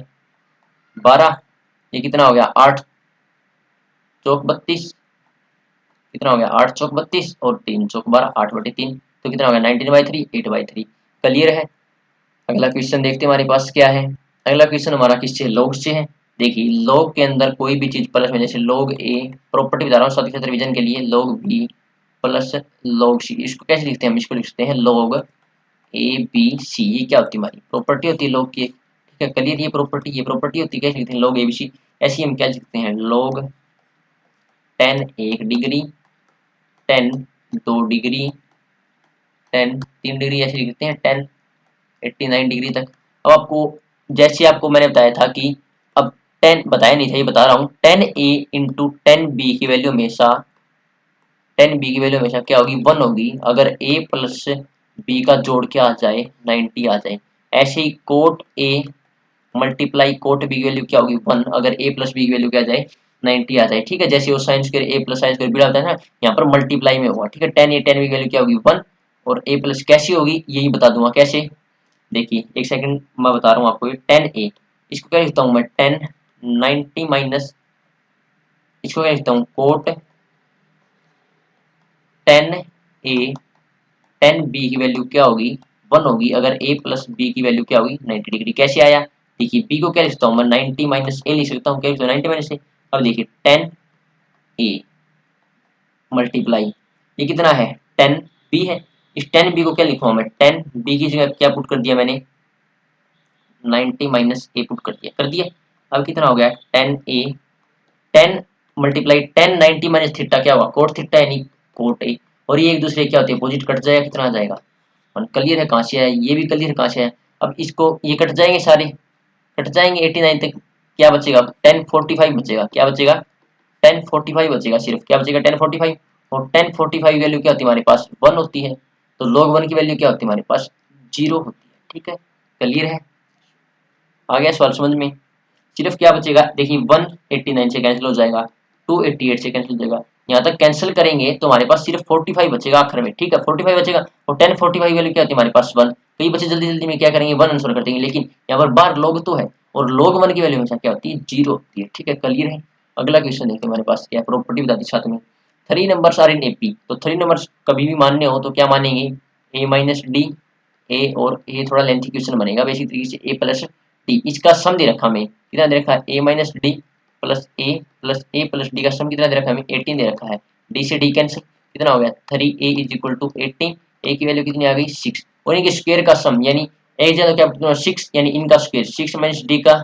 12 ये कितना हो गया 8 चौक 32 कितना हो गया 8 चौक 32 और 3 चौक 12 8/3 तो कितना हो गया 19/3 8/3 क्लियर है। अगला क्वेश्चन देखते हैं हमारे पास क्या है। अगला क्वेश्चन हमारा किससे लॉग से है। देखिए लॉग के अंदर कोई भी चीज प्लस में जैसे लॉग ए प्रॉपर्टी बता रहा हूँ सभी रिवीजन के लिए log B plus log c इसको कैसे लिखते हैं हम इसको लिखते हैं लॉग ए बी सी ये क्या होती है हमारी प्रॉपर्टी होती है लॉग की। ठीक है क्लियर ये प्रॉपर्टी होती है कैसे लिखते हैं लॉग ए बी सी ऐसे हम क्या लिखते हैं लॉग 10 1 डिग्री 10 2 डिग्री 10 3 डिग्री ऐसे लिखते हैं 10 89 डिग्री तक। अब आपको जैसे आपको मैंने बताया था कि अब 10 बताया नहीं था ये बता रहा हूँ 10a इंटू 10b की वैल्यू हमेशा 10b की वैल्यू हमेशा क्या होगी 1 होगी अगर a प्लस b का जोड़ क्या आ जाए 90 आ जाए। ऐसे ही cot a multiply cot b की वैल्यू क्या होगी 1 अगर a प्लस b की वैल्यू क्या आ जाए 90 आ जाए। ठीक है जैसे वो sine square a plus sine square b होता है ना यहाँ पर मल्टीप्लाई में होगा। ठीक है 10a 10b की वैल्यू क्या होगी 1 और a प्लस कैसी होगी यही बता दूंगा कैसे। देखिए एक सेकंड मैं बता रहा हूँ आपको ये 10a इसको क्या लिखता हूँ मैं 10 90 माइनस इसको क्या लिखता हूँ कोट 10a 10b की वैल्यू क्या होगी 1 होगी अगर a प्लस b की वैल्यू क्या होगी 90 डिग्री। कैसे आया देखिए b को क्या लिखता हूँ मैं 90 माइनस a लिख सकता हूँ क्या लिखता हूँ 90 माइनस a। अब देखिए 10a मल्टीप्लाई ये कितना है 10b है इस 10b को क्या लिखूँ मैं 10b की जगह क्या पुट कर दिया मैंने 90 माइनस ए पुट कर दिया। अब कितना हो गया 10a 10 मल्टीप्लाई 10 90 माइनस थीटा क्या होगा कोट थीटा यानी कोट ए और ये एक दूसरे क्या होती है अपोजिट कट जाएगा कितना आ जाएगा क्लियर है कहाँ से है ये भी क्लियर है कहाँ से है। अब इसको ये कट जाएंगे सारे कट जाएंगे 89 तक क्या बचेगा 1045 बचेगा क्या बचेगा 1045 बचेगा सिर्फ क्या बचेगा 1045 और 1045 वैल्यू क्या होती है हमारे पास 1 होती है तो log 1 की वैल्यू क्या होती है हमारे पास 0 होती है। ठीक है क्लियर है आ गया सवाल समझ में। सिर्फ क्या बचेगा देखिए 189 से कैंसिल हो जाएगा 288 से कैंसिल हो जाएगा यहाँ तक कैंसिल करेंगे तो हमारे पास सिर्फ 45 बचेगा आखिर में, ठीक है 45 बचेगा। और 10 45 वैल्यू क्या होती है हमारे पास 1। तो ये बच्चे जल्दी जल्दी में क्या करेंगे 1 आंसर कर देंगे, लेकिन यहाँ पर बार लॉग तो है और log 1 की वैल्यू हमेशा क्या होती है 0 होती है, ठीक है क्लियर है। अगला क्वेश्चन देखते हैं हमारे पास क्या प्रॉपर्टी बता दी साथ में। 3 नंबर्स आर इन एपी, तो 3 नंबर्स कभी भी मान्य हो तो क्या मानेंगे a माइनस डी, ए और ये थोड़ा लेंथी क्वेश्चन बनेगा बेसिक तरीके से a प्लस डी, इसका सम दे रखा हमें कितना दे रखा है a minus D plus A plus D का सम कितना दे रखा है हमें 18 दे रखा है। डी से डी कैंसिल कितना हो गया 3a इज इक्वल टू 18, ए की वैल्यू कितनी आ गई 6 और इनके स्क्वायर का सम यानी एक जगह क्या 6 यानी इनका स्क्वायर 6 माइनस डी का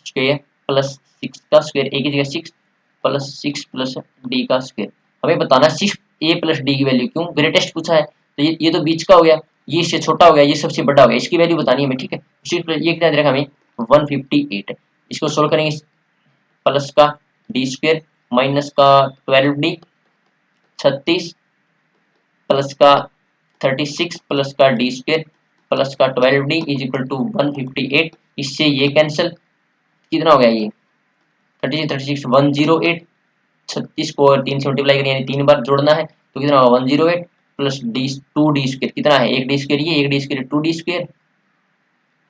स्क्वायर प्लस 6 का स्क्वायर, ए की जगह 6 प्लस 6 प्लस डी का स्क्वायर। हमें बताना सिर्फ ए प्लस डी की वैल्यू, क्यों ग्रेटेस्ट पूछा है तो ये तो बीच का हो गया, ये इससे छोटा हो गया, ये सबसे बड़ा हो गया, इसकी वैल्यू बतानी है हमें, ठीक है। ये कितना दे रखा हमें 158, इसको सोल्व करेंगे प्लस का डी स्क्वायर माइनस का 12d 36 प्लस का 36 प्लस का डी स्क्वायर प्लस का 12d इज इक्वल टू 158, इससे ये कैंसिल कितना हो गया ये 36 108, 36 को 3 से मल्टीप्लाई करें यानी 3 बार जोड़ना है तो कितना होगा 108 प्लस डी 2d स्क्वायर कितना है एक डी स्क्वायर ये एक डी स्क्वायर 2d स्क्वायर,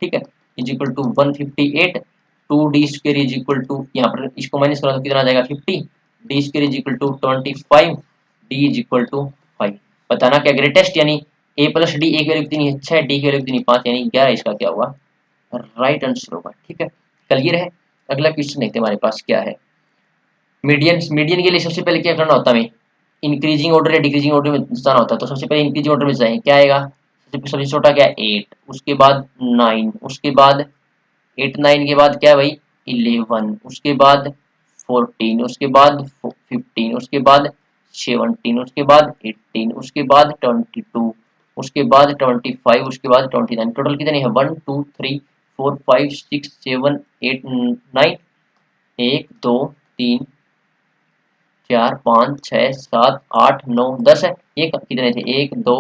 ठीक है is equal to 158, 2d square is equal to यहाँ पर इसको माइनस करा तो कितना आ जाएगा 50, d square is equal to 25, d is equal to 5। बताना क्या ग्रेटेस्ट यानी a प्लस डी एक वैल्यू कितनी है 6, डी की वैल्यू कितनी 5 यानी 11, इसका क्या हुआ राइट आंसर होगा, ठीक है क्लियर है। अगला क्वेश्चन देखते हैं हमारे पास क्या है। मीडियन, मीडियन के लिए सबसे पहले क्या करना होता है हमें इंक्रीजिंग ऑर्डर या डिक्रीजिंग ऑर्डर में जाना होता है, तो सबसे पहले इंक्रीजिंग ऑर्डर में जाएंगे क्या आएगा सबसे छोटा क्या है 8, उसके बाद 9, उसके बाद 8 9 के बाद क्या है भाई 11, उसके बाद 14, उसके बाद 15, उसके बाद 17, उसके बाद 18, उसके बाद 22, उसके बाद 25, उसके बाद 29, टोटल कितने हैं 1 2 3 4 5 6 7 8 9, 1 2 3 4 5 6 7 8 9 10 है, ये कितने थे 1 2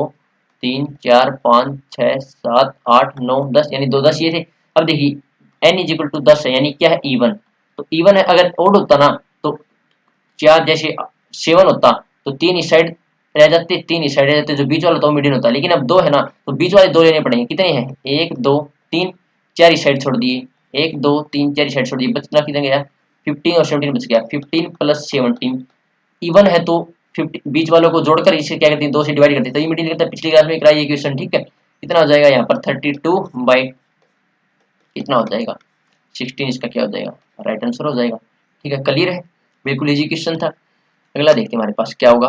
3 4 5 6 7 8 9 10 यानी 2 10 ये थे। अब देखिए n इज इक्वल टू 10 है यानी क्या है इवन, तो इवन है अगर ओड होता ना तो 4 जैसे 7 होता तो 3 इस साइड रह जाते 3 इस साइड रह जाते जो बीच वाला तो मीडियन होता, लेकिन अब 2 है ना तो बीच वाले 2 लेने पड़ेंगे, कितने हैं 1 2 3 4 इस साइड छोड़ दिए 1 2 3 4 इस साइड छोड़ दिए, बचना कितना गया 15 और 17 बच गया 15 प्लस 17 इवन है तो 50 बीच वालों को जोड़कर इसे क्या करते हैं 2 से डिवाइड करते हैं, तो ये मीडियन करता है पिछली क्लास में कराई ये क्वेश्चन, ठीक है कितना हो जाएगा यहाँ पर 32 बाई कितना हो जाएगा 16, इसका क्या हो जाएगा राइट आंसर हो जाएगा, ठीक है क्लियर है बिल्कुल इजी क्वेश्चन था। अगला देखते हैं हमारे पास क्या होगा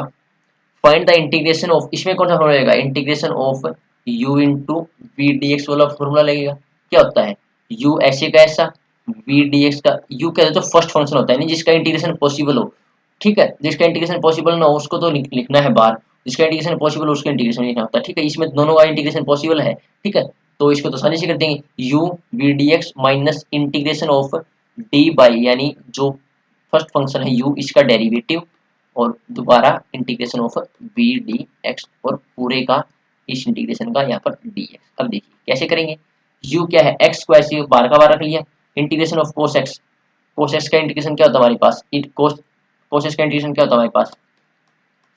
फाइंड द इंटीग्रेशन ऑफ, इसमें कौन सा फॉर्मूला लगेगा integration of u into v d x वाला फॉर्मूला लगेगा। क्या होता है u ऐसे का ऐसा वी डी एक्स का u क्या है तो फर्स्ट फंक्शन होता है नहीं जिसका इंटीग्रेशन पॉसिबल हो, ठीक है जिसका इंटीग्रेशन पॉसिबल ना हो उसको तो लिखना है बाहर, जिसका इंटीग्रेशन पॉसिबल हो उसका इंटीग्रेशन लिखना होता है, ठीक है इसमें दोनों का इंटीग्रेशन पॉसिबल है, ठीक है तो इसको तो आसानी से कर देंगे u v d x minus integration of d by यानी जो फर्स्ट फंक्शन है u इसका डेरिवेटिव और दोबारा integration of b d x और पूरे का इस इंटीग्रेशन का यहाँ पर डी एक्स। अब देखिए कैसे करेंगे u क्या है x को ऐसे बार का बार रख लिया इंटीग्रेशन ऑफ कोस एक्स का इंटीग्रेशन क्या होता है हमारे पास कोस एक्स का इंटीग्रेशन क्या होता है हमारे पास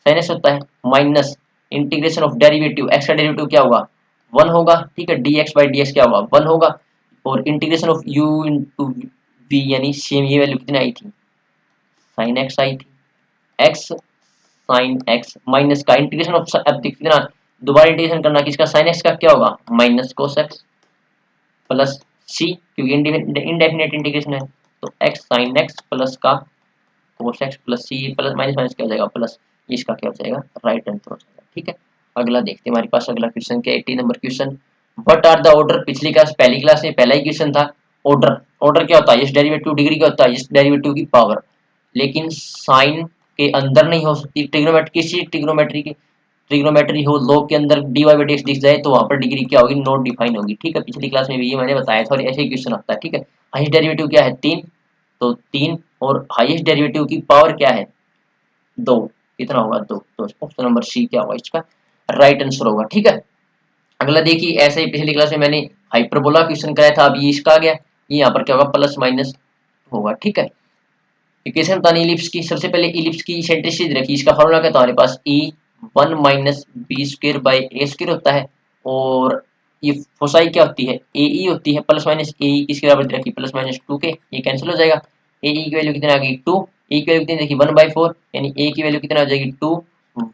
साइन एक्स होता है minus integration of derivative x का डेरिवेटिव क्या होगा 1 होगा, ठीक है d x by d x क्या होगा 1 होगा और integration of u into v यानी सेम ये वैल्यू कितनी आई थी साइन एक्स आई थी x साइन x माइनस का इंटीग्रेशन ऑफ अब कितना दोबारा इंटीग्रेशन करना किसका साइन x का क्या होगा minus cos x plus c क्योंकि इंडेफिनेट इंटीग्रेशन है तो x साइन x प्लस का कोस x plus c plus minus minus क्या हो जाएगा प्लस, इसका क्या हो जाएगा राइट आंसर हो जाएगा, ठीक है। अगला देखते हैं हमारे पास अगला क्वेश्चन क्या 80 नंबर question what are the order, पिछली क्लास पहली क्लास में पहला ही क्वेश्चन था ऑर्डर, ऑर्डर क्या होता है इस डेरिवेटिव डिग्री क्या होता है इस डेरिवेटिव की पावर, लेकिन साइन के अंदर नहीं हो सकती ट्रिग्नोमेट्री, किसी ट्रिग्नोमेट्री हो लॉग के अंदर dy बाई dx दिख जाए तो वहां पर डिग्री क्या होगी नॉट डिफाइन होगी, ठीक है पिछली क्लास में भी ये मैंने बताया था और ऐसे ही क्वेश्चन आता है, ठीक है। हाईएस्ट डेरिवेटिव क्या है 3 तो 3 और हाईएस्ट डेरिवेटिव की पावर क्या है 2 कितना होगा 2, तो ऑप्शन नंबर सी क्या होगा इसका राइट आंसर होगा, ठीक है। अगला देखिए ऐसे ही पिछली क्लास में मैंने हाइपरबोला क्वेश्चन कराया था, अब ये इसका आ गया ये यहाँ पर क्या होगा प्लस माइनस होगा, ठीक है इक्वेशन बतानी इलिप्स की। सबसे पहले इलिप्स की इसेंट्रिसिटी रखी, इसका फॉर्मूला क्या था हमारे पास, e 1 minus b square by a square होता है, और ये फोसाई क्या होती है, ए ई होती है, प्लस माइनस ए ई किसके बराबर रखी, प्लस माइनस 2 के, ये कैंसिल हो जाएगा। ए ई की वैल्यू कितनी आ गई 2, ए की वैल्यू कितनी देखी 1/4, यानी ए की वैल्यू कितना आ जाएगी 2,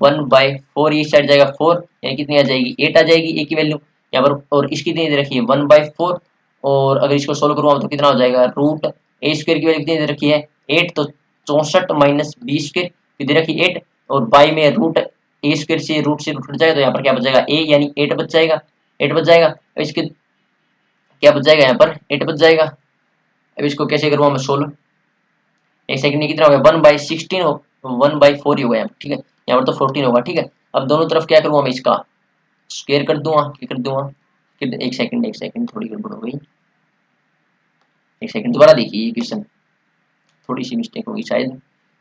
1/4, ये साइड जाएगा 4, यानी कितनी आ जाएगी 8 आ जाएगी ए की वैल्यू यहाँ पर, और इसकी कितनी दे रखी है 1/4, और अगर इसको सोल्व करूँ तो कितना हो जाएगा, रूट ए स्क्वायर की वैल्यू कितनी दे रखी है 8, तो 64 माइनस बी स्क्वायर दे रखी 8, और बाई में रूट ए स्क्वायर से रूट कट जाएगा, तो यहाँ पर क्या बच जाएगा ए, यानी 8 बच जाएगा, 8 बच जाएगा। अब इसके क्या बच जाएगा, यहाँ पर 8 बच जाएगा। अब इसको कैसे करूँ मैं सोल्व, एक सेकंड में कितना हो गया 1/16 हो, 1/4 ही होगा यहाँ पर, ठीक है, यहाँ पर तो 14 होगा, ठीक है। अब दोनों तरफ क्या करूँगा मैं, इसका स्क्वायर कर दूंगा, क्या कर दूंगा, एक सेकंड थोड़ी गड़बड़ हो गई, एक सेकंड दोबारा देखिए, ये क्वेश्चन थोड़ी सी मिस्टेक होगी शायद।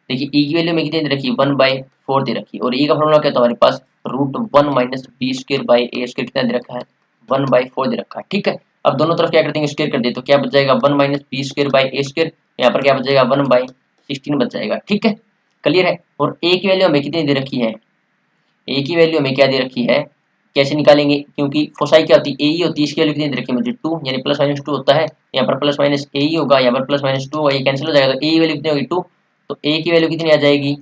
देखिए ई की वैल्यू में कितनी दे रखी है 1/4 दे रखी है, और ई का फॉर्मूला क्या था हमारे पास, root 1 minus b square by a square कितना दे रखा है 1/4 दे रखा है, ठीक है। अब दोनों तरफ क्या कर देंगे स्क्वायर कर दे, तो क्या बच जाएगा 1 minus b square by a square, यहाँ पर क्या बच जाएगा 1/16 बच जाएगा, ठीक है, क्लियर है। और ए की वैल्यू हमें कितनी दे रखी है, ए की वैल्यू हमें क्या दे रखी है, कैसे निकालेंगे, क्योंकि फोसाई क्या होती है ए ही होती है, इसकी वैल्यू कितनी दे रखी है मुझे 2, यानी प्लस माइनस 2 होता है, यहाँ पर प्लस माइनस ए ही होगा, यहाँ पर प्लस माइनस 2 होगा, ये कैंसिल हो जाएगा, तो ए की वैल्यू कितनी होगी 2, तो ए की वैल्यू कितनी आ जाएगी,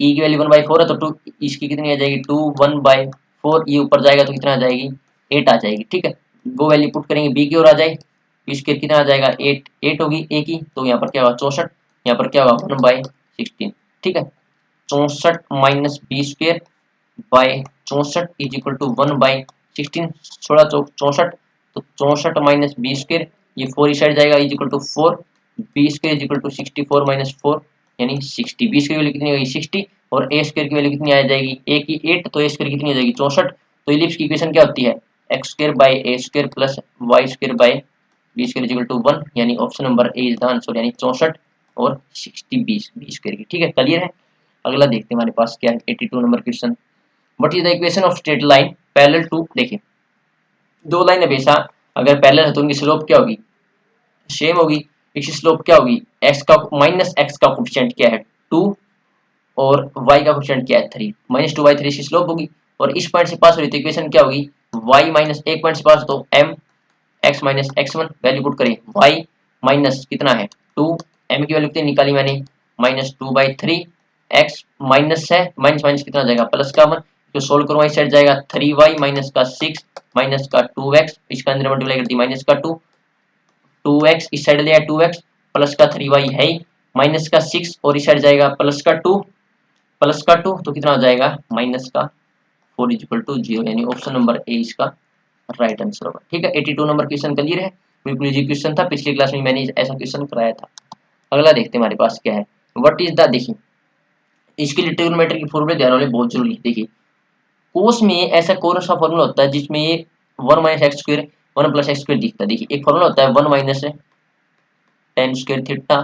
ई की वैल्यू 1/4 है, तो 2 इसकी कितनी आ जाएगी 2, 1/4, ये ऊपर जाएगा तो कितना आ जाएगी 8 आ जाएगी, ठीक है। वो वैल्यू पुट करेंगे बी की ओर आ जाए, बी स्क्वायर कितना आ जाएगा 8, 8 होगी ए की, तो यहाँ पर क्या होगा 64, यहाँ पर क्या होगा 1/16, ठीक है। 64 minus b square by 64 is equal to 1/16, 64, तो 64 माइनस बी स्क्वायर, ये 4 इस साइड जाएगा is equal to 4, b square is equal to 64 minus 4, यानी 60, बी स्क्वायर की वैल्यू कितनी होगी 60, और ए स्क्वायर की वैल्यू कितनी आ जाएगी ए की 8, तो ए स्क्वायर कितनी आ जाएगी 64, तो इलिप्स की इक्वेशन क्या होती है x square by a square plus y square by b square is equal to 1, यानी option number A is the answer, यानी 64 और 60 बी स्क्वायर की, ठीक है, क्लियर है। अगला देखते हैं हमारे पास क्या है 82 नंबर question, what is the equation of straight line parallel to, देखिए दो लाइन हमेशा अगर पैरेलल है तो उनकी स्लोप क्या होगी सेम होगी, इसकी स्लोप क्या होगी एक्स का माइनस एक्स का कोफिशिएंट क्या है 2, और y का कोफिशिएंट क्या है 3, -2/3 इसकी स्लोप होगी, और इस पॉइंट से पास हो रही तो इक्वेशन क्या होगी y माइनस एक पॉइंट से पास तो m x minus x1, value put करें y माइनस कितना है 2, m की वैल्यू कितनी निकाली मैंने -2/3, x माइनस है, माइनस माइनस कितना जाएगा प्लस का 1, तो सोल्व करूँ इस साइड जाएगा 3y माइनस का 6 माइनस का 2x, इसका अंदर मल्टीप्लाई कर दी माइनस का 2, 2x इस साइड ले आया 2x प्लस का 3y है ही, माइनस का 6 और इस साइड जाएगा प्लस का 2, प्लस का 2 तो कितना हो जाएगा माइनस का 4 इज इक्वल टू 0, यानी ऑप्शन नंबर ए इसका राइट आंसर होगा, ठीक है। 82 नंबर क्वेश्चन क्लियर है, बिल्कुल इजी क्वेश्चन था, पिछली क्लास में मैंने ऐसा क्वेश्चन कराया था। अगला देखते हैं हमारे पास क्या है, व्हाट इज द, देखिए इसके लिए ट्रिग्नोमेट्री की फॉर्मूले ध्यान वाले बहुत जरूरी है। देखिए कोस में ऐसा कौन सा फॉर्मूला होता है जिसमें ये 1 minus x square 1 plus x square दिखता है, देखिए एक फॉर्मूला होता है 1 minus ten square theta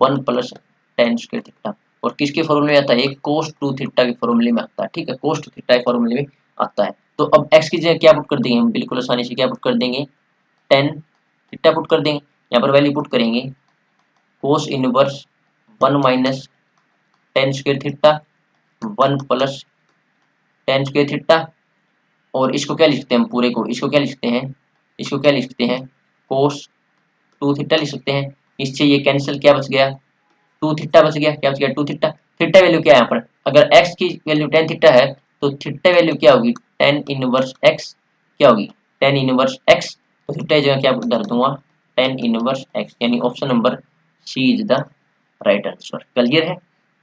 1 plus ten square theta, और किसके फॉर्मूले में आता है कोस 2 थीटा के फॉर्मूले में आता है, ठीक है, कोस 2 थीटा के फॉर्मूले में आता है। तो अब एक्स की जगह क्या पुट कर देंगे हम, बिल्कुल आसानी से क्या पुट कर देंगे टेन थीटा पुट कर देंगे, यहाँ पर वैल्यू पुट करेंगे cos inverse 1 minus ten square theta 1 plus ten square theta, और इसको क्या लिखते हैं हम पूरे को, इसको क्या लिखते हैं, इसको क्या लिखते हैं कोस 2 थीटा लिख सकते हैं, इससे ये कैंसिल क्या बच गया 2 थीटा बच गया, क्या बच गया 2 थीटा, थीटा वैल्यू क्या है यहाँ पर, अगर x की वैल्यू tan थीटा है तो थीटा वैल्यू क्या होगी tan इनवर्स x, क्या होगी tan इनवर्स x, तो थीटा की जगह क्या धर दूंगा tan इनवर्स x, यानी option number C is the right answer, clear है।